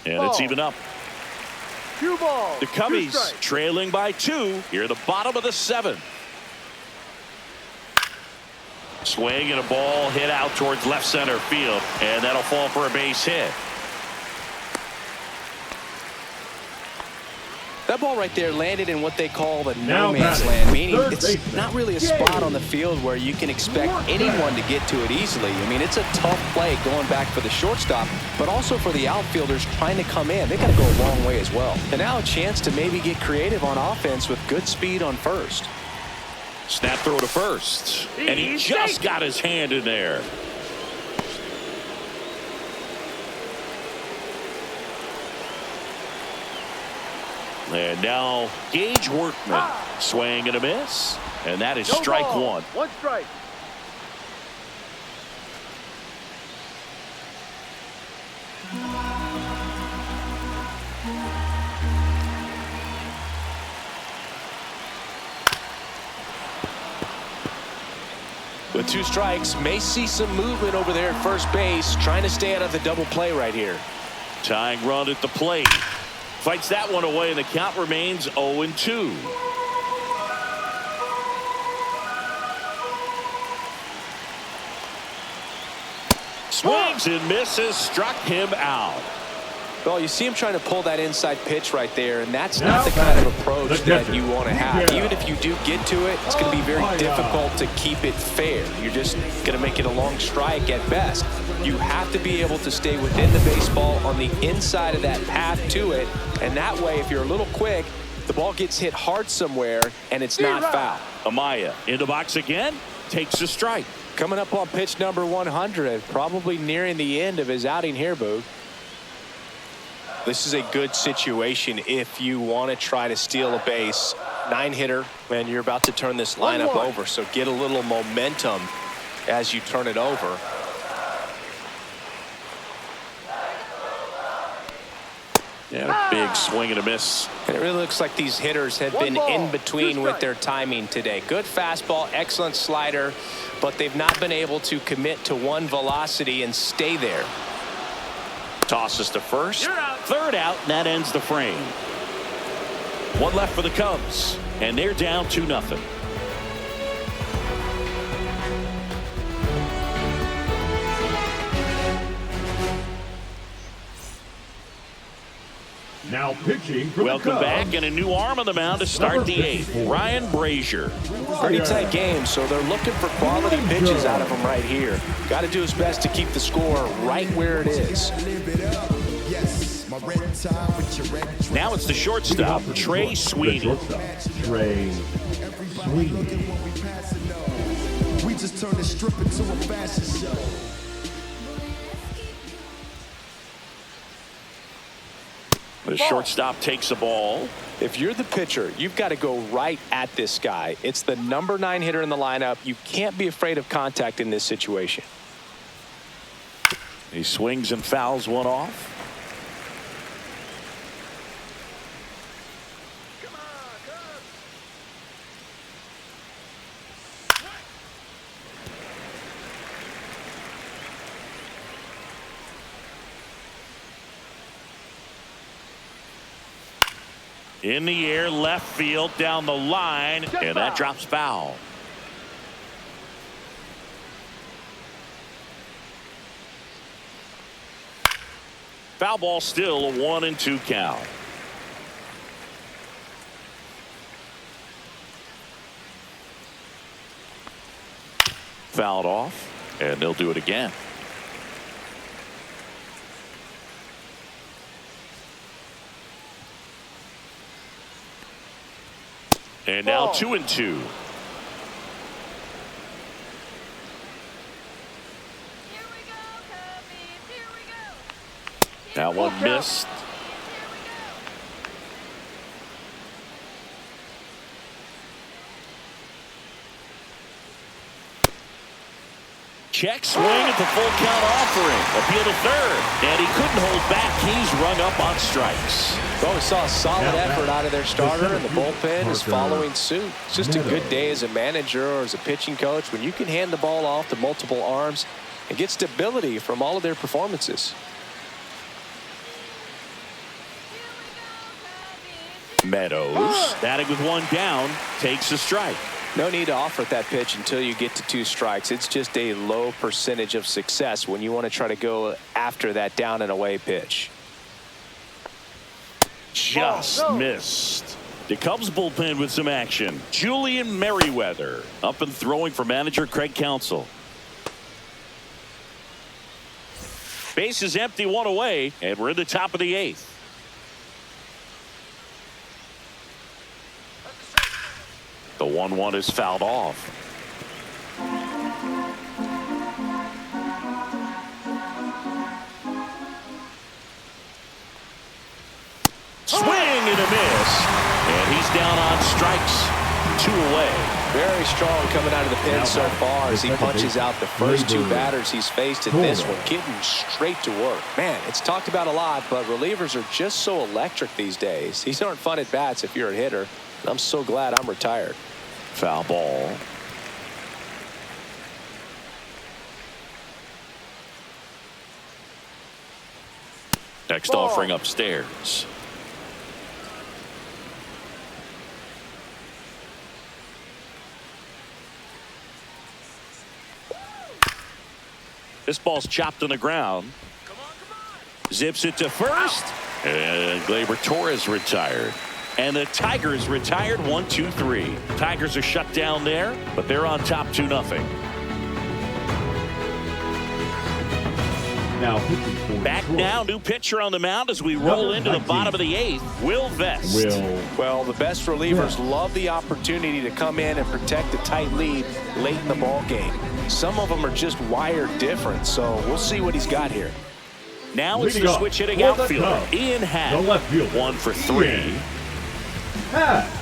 And it's even up. Cue ball. The Cubbies trailing by 2 here at the bottom of the 7th. Swing and a ball hit out towards left center field, and that'll fall for a base hit. That ball right there landed in what they call the no man's land, meaning it's not really a spot on the field where you can expect anyone to get to it easily. I mean, it's a tough play going back for the shortstop, but also for the outfielders trying to come in. They got to go a long way as well. And now a chance to maybe get creative on offense with good speed on first. Snap throw to first, and he just got his hand in there. And now Gage Workman, swing and a miss, and that is strike 1. 1 strike. With 2 strikes, may see some movement over there at first base, trying to stay out of the double play right here. Tying run at the plate. Fights that one away, and the count remains 0-2. Swings and misses, struck him out. Well, you see him trying to pull that inside pitch right there, and that's not the kind of approach that you want to have. Even if you do get to it, it's going to be very difficult to keep it fair. You're just going to make it a long strike at best. You have to be able to stay within the baseball on the inside of that path to it, and that way, if you're a little quick, the ball gets hit hard somewhere, and it's not foul. Amaya in the box again, takes a strike. Coming up on pitch number 100, probably nearing the end of his outing here, Boog. This is a good situation if you want to try to steal a base. 9-hitter, and you're about to turn this lineup over, so get a little momentum as you turn it over. Yeah, big swing and a miss. And it really looks like these hitters have been in between with their timing today. Good fastball, excellent slider, but they've not been able to commit to one velocity and stay there. Tosses to first, third out, and that ends the frame. 1 left for the Cubs, and they're down 2-0. Now pitching for Welcome the Cubs. back, and a new arm on the mound to start the 8th. Ryan Brazier. Pretty tight game, so they're looking for quality pitches out of him right here. Got to do his best to keep the score right where it is. Now it's the shortstop, Trey Sweeney. Trey Sweeney. We just turned the strip into a fashion show. The shortstop takes the ball. If you're the pitcher, you've got to go right at this guy. It's the number 9 hitter in the lineup. You can't be afraid of contact in this situation. He swings and fouls one off. In the air, left field, down the line, and that drops foul. Foul ball, still a 1-2 count. Fouled off, and they'll do it again. And now Ball. 2-2. That one missed. Check swing at the full count offering. Appeal to third. And he couldn't hold back. He's rung up on strikes. Well, we saw a solid effort out of their starter, and the bullpen is following suit. It's just a good day as a manager or as a pitching coach when you can hand the ball off to multiple arms and get stability from all of their performances. Meadows, batting with one down, takes a strike. No need to offer that pitch until you get to 2 strikes. It's just a low percentage of success when you want to try to go after that down and away pitch. Just missed. The Cubs bullpen with some action. Julian Merriweather up and throwing for manager Craig Counsell. Base is empty, 1 away, and we're in the top of the 8th. The 1-1 is fouled off. Swing and a miss. And he's down on strikes. 2 away. Very strong coming out of the pen so far as he punches out the first 2 batters he's faced in this one, getting straight to work. Man, it's talked about a lot, but relievers are just so electric these days. These aren't fun at bats if you're a hitter. I'm so glad I'm retired. Foul ball. Next offering upstairs. This ball's chopped on the ground. Zips it to first. And Gleyber Torres retired. And the Tigers retired 1-2-3. Tigers are shut down there, but they're on top 2-0. Now pitching for Back Detroit. now, new pitcher on the mound as we roll into the bottom of the 8th. Will Vest. Well, the best relievers love the opportunity to come in and protect a tight lead late in the ball game. Some of them are just wired different, so we'll see what he's got here. Now it's Leading the up switch hitting for the outfielder, Cubs, Ian the Happ. left fielder, 1 for 3. Ian Happ.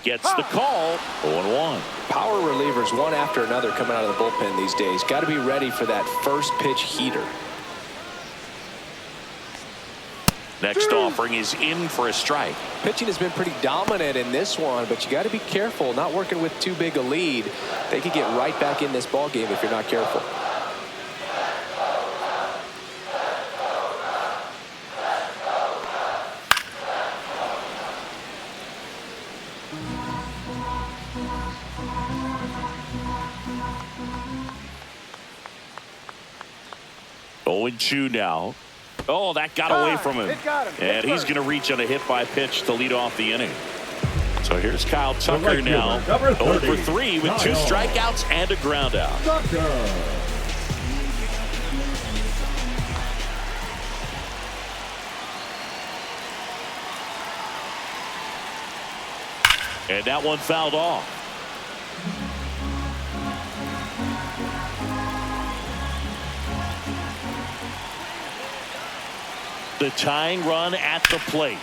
Gets the call. 0-1. Power relievers one after another coming out of the bullpen these days. Got to be ready for that first pitch heater. Next offering is in for a strike. Pitching has been pretty dominant in this one, but you got to be careful not working with too big a lead. They could get right back in this ball game if you're not careful. Oh, 0-2 now. Oh, that got away from him. It got him. And he's going to reach on a hit by pitch to lead off the inning. So here's Kyle Tucker right now. fielder, number 0 for 30, 3 with 2 Kyle strikeouts and a ground out. Tucker. And that one fouled off. The tying run at the plate.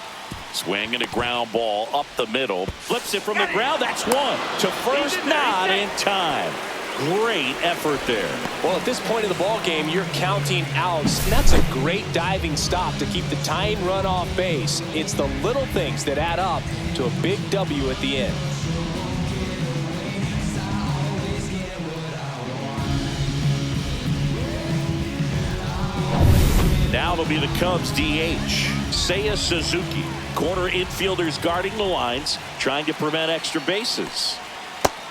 Swing and a ground ball up the middle. Flips it from the ground. That's 1 to first, not in time. Great effort there. Well, at this point in the ball game, you're counting outs, and that's a great diving stop to keep the tying run off base. It's the little things that add up to a big W at the end. Now it'll be the Cubs DH, Seiya Suzuki. Corner infielders guarding the lines, trying to prevent extra bases.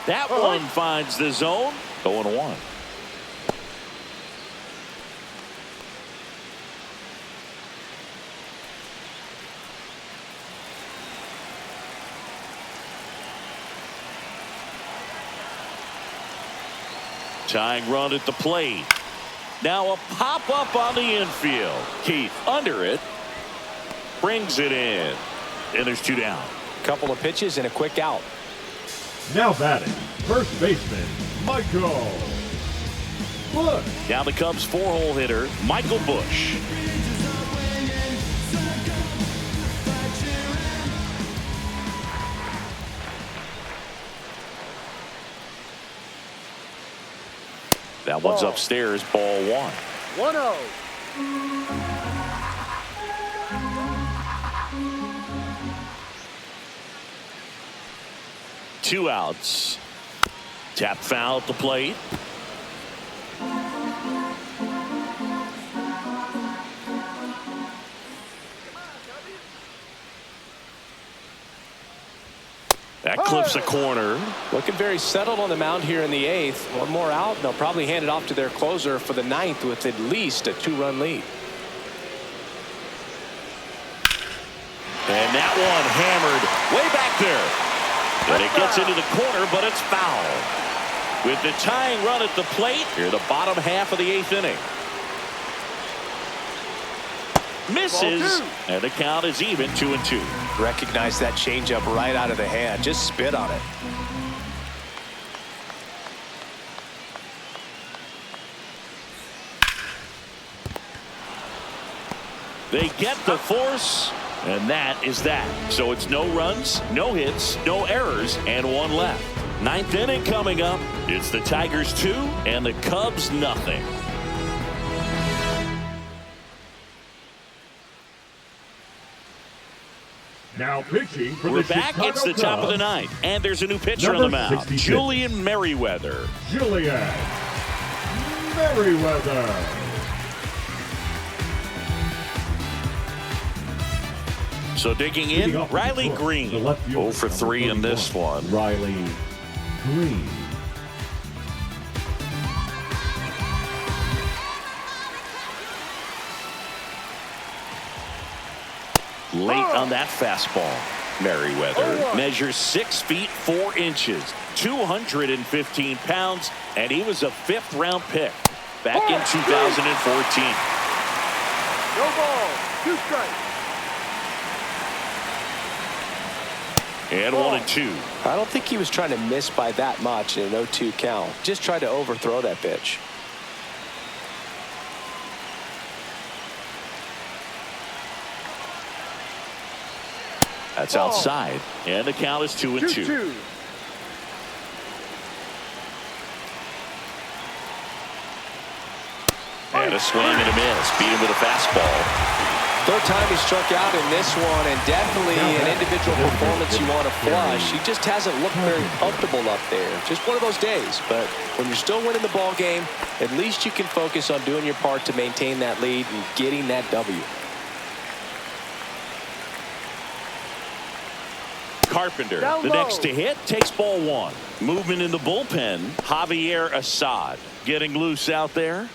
That one finds the zone. 0-1. Tying run at the plate. Now a pop-up on the infield. Keith under it. Brings it in. And there's 2 down. Couple of pitches and a quick out. Now batting, first baseman, Michael Bush. Now the Cubs 4-hole hitter, Michael Bush. That one's upstairs, ball 1. 1-0. 2 outs. Tap foul at the plate. That clips a corner. Looking very settled on the mound here in the 8th. One more out, and they'll probably hand it off to their closer for the 9th with at least a 2-run lead. And that one hammered way back there. And it gets into the corner, but it's foul. With the tying run at the plate, here the bottom half of the 8th inning. Misses, and the count is even 2-2. Recognize that changeup right out of the hand. Just spit on it. They get the force, and that is that. So it's no runs, no hits, no errors, and 1 left. 9th inning coming up. It's the Tigers 2 and the Cubs nothing. Now pitching for We're the back. Chicago It's the top of the Cubs, 9th, and there's a new pitcher on the Number mound, 66. Julian Merriweather. Julian Merriweather. So digging in, Leading off the Riley front, Green. the left fielder, 0 for 3 in this one. Riley Green. Late on that fastball. Merriweather measures 6 feet 4 inches, 215 pounds, and he was a 5th-round pick back in 2014. No ball. 2 strikes. And 1-2. I don't think he was trying to miss by that much in an 0-2 count. Just tried to overthrow that pitch. That's outside, and the count is 2-2. 2-2. And a swing and a miss. Beat him with a fastball. 3rd time he struck out in this one, and definitely an individual performance you want to flush. He just hasn't looked very comfortable up there. Just one of those days. But when you're still winning the ball game, at least you can focus on doing your part to maintain that lead and getting that W. Carpenter, Down the low. next to hit, takes ball 1. Movement in the bullpen, Javier Assad getting loose out there.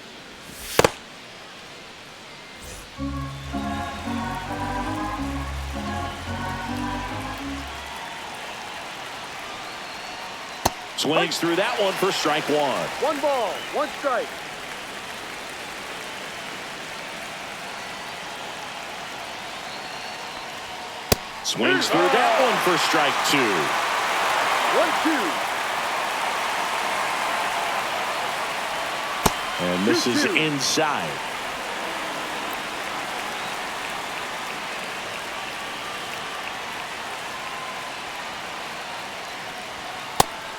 Swings through that one for strike 1. 1 ball. 1 strike. Swings through that one for strike 2. 1-2. And this is 2-2. inside.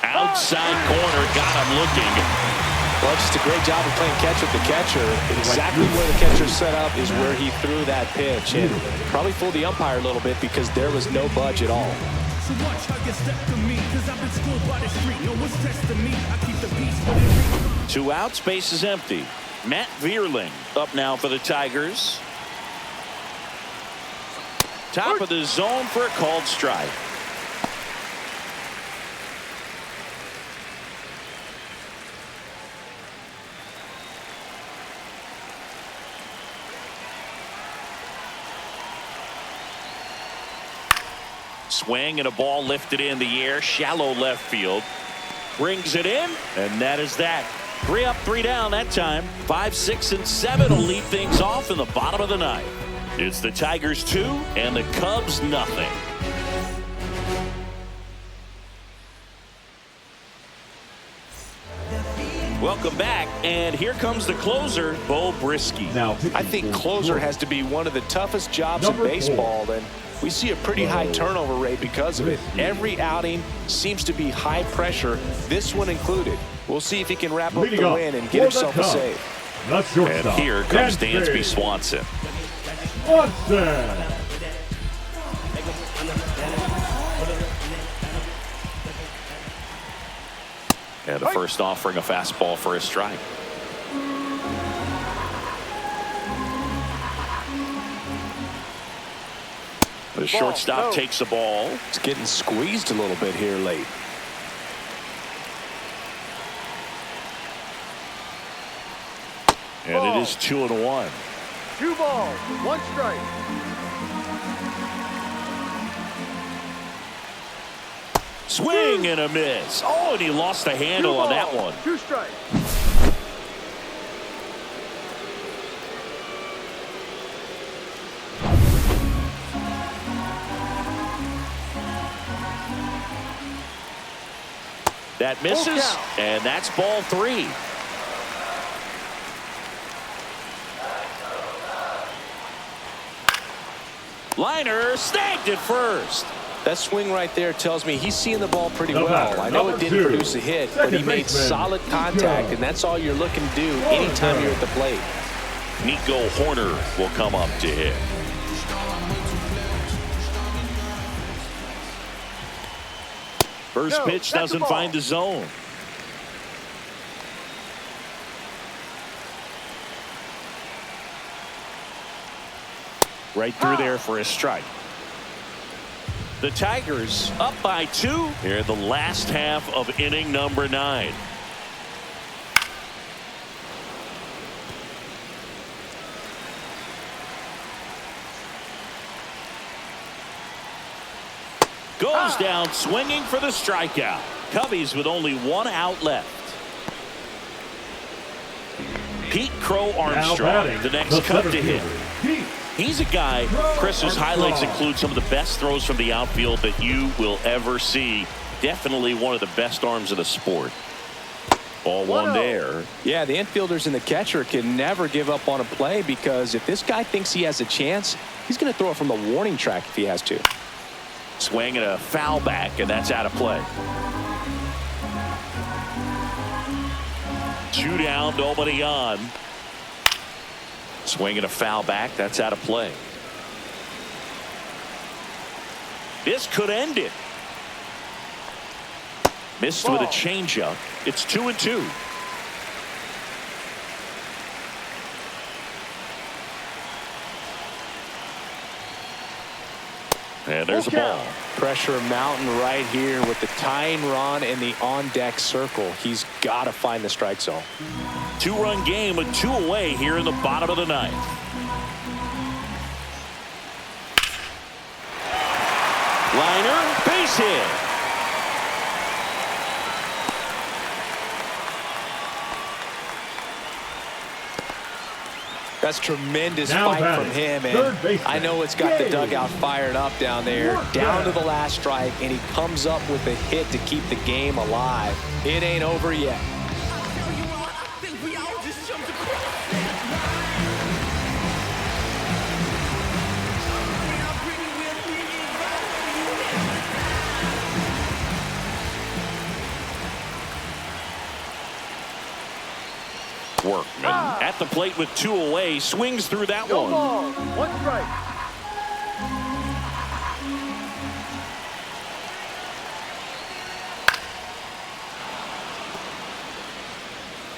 Outside corner, got him looking. Well, just a great job of playing catch with the catcher. Exactly where the catcher set up is where he threw that pitch. And probably fooled the umpire a little bit because there was no budge at all. So watch how you step to me, cause I've been schooled by the street. No one's testing me. I keep the peace within. 2 outs, base is empty. Matt Vierling up now for the Tigers. Top of the zone for a called strike. Swing and a ball lifted in the air, shallow left field. Brings it in, and that is that. 3 up, 3 down that time. 5, 6, and 7 will lead things off in the bottom of the ninth. It's the Tigers 2 and the Cubs nothing. Welcome back, and here comes the closer, Bo Brisky. Now, I think closer has to be one of the toughest jobs in baseball, and we see a pretty high turnover rate because of it. Every outing seems to be high pressure, this one included. We'll see if he can wrap up the win and get himself a save. And here comes Dansby Swanson. And the first offering a fastball for a strike. The shortstop takes the ball. It's getting squeezed a little bit here late. And it is 2-1. 2 balls, 1 strike. Swing and a miss. Oh, and he lost the handle on that one. 2 strikes. That misses, and that's ball 3. Liner snagged it first. That swing right there tells me he's seeing the ball pretty well. I know it didn't produce a hit, but he made solid contact, and that's all you're looking to do anytime you're at the plate. Nico Horner will come up to hit. First pitch doesn't find the zone. Right through there for a strike. The Tigers up by 2 here in the last half of inning number 9. Goes down swinging for the strikeout. Cubbies with only 1 out left. Pete Crow Armstrong, the next Cub to hit. He's a guy, Chris, whose highlights include some of the best throws from the outfield that you will ever see. Definitely one of the best arms of the sport. Ball 1 there. Yeah, the infielders and the catcher can never give up on a play, because if this guy thinks he has a chance, he's going to throw it from the warning track if he has to. Swing and a foul back, and that's out of play. 2 down, nobody on. Swing and a foul back, that's out of play. This could end it. Missed with a changeup. It's 2-2. And there's a ball. Pressure mountain right here with the tying run in the on-deck circle. He's got to find the strike zone. 2-run game with 2 away here in the bottom of the 9th. Liner, base hit. That's tremendous fight from him, and I know it's got the dugout fired up down there, down to the last strike, and he comes up with a hit to keep the game alive. It ain't over yet. Workman at the plate with 2 away, swings through that one. Ball, 1 strike.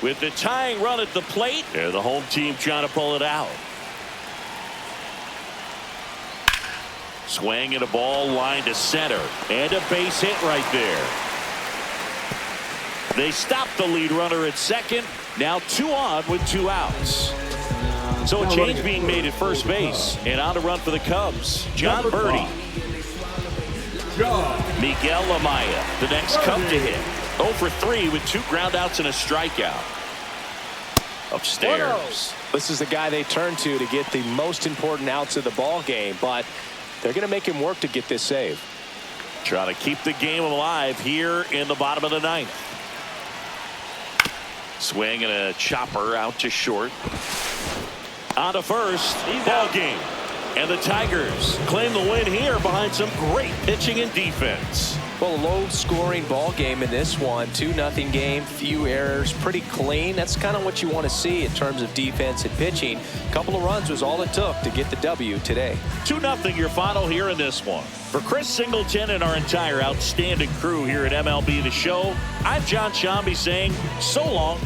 With the tying run at the plate, and the home team trying to pull it out. Swing and a ball line to center, and a base hit right there. They stop the lead runner at second. Now 2 on with 2 outs. So a change being made at first base. And on to run for the Cubs, John Birdie. Miguel Amaya, the next Cub to hit. 0 for 3 with 2 groundouts and a strikeout. upstairs. This is the guy they turn to get the most important outs of the ball game, but they're going to make him work to get this save. Trying to keep the game alive here in the bottom of the ninth. Swing and a chopper out to short. On to first. Ball game. And the Tigers claim the win here behind some great pitching and defense. Well, a low-scoring ball game in this one. 2-0 game, few errors, pretty clean. That's kind of what you want to see in terms of defense and pitching. A couple of runs was all it took to get the W today. 2-0 your final here in this one. For Chris Singleton and our entire outstanding crew here at MLB The Show, I'm John Shambi saying so long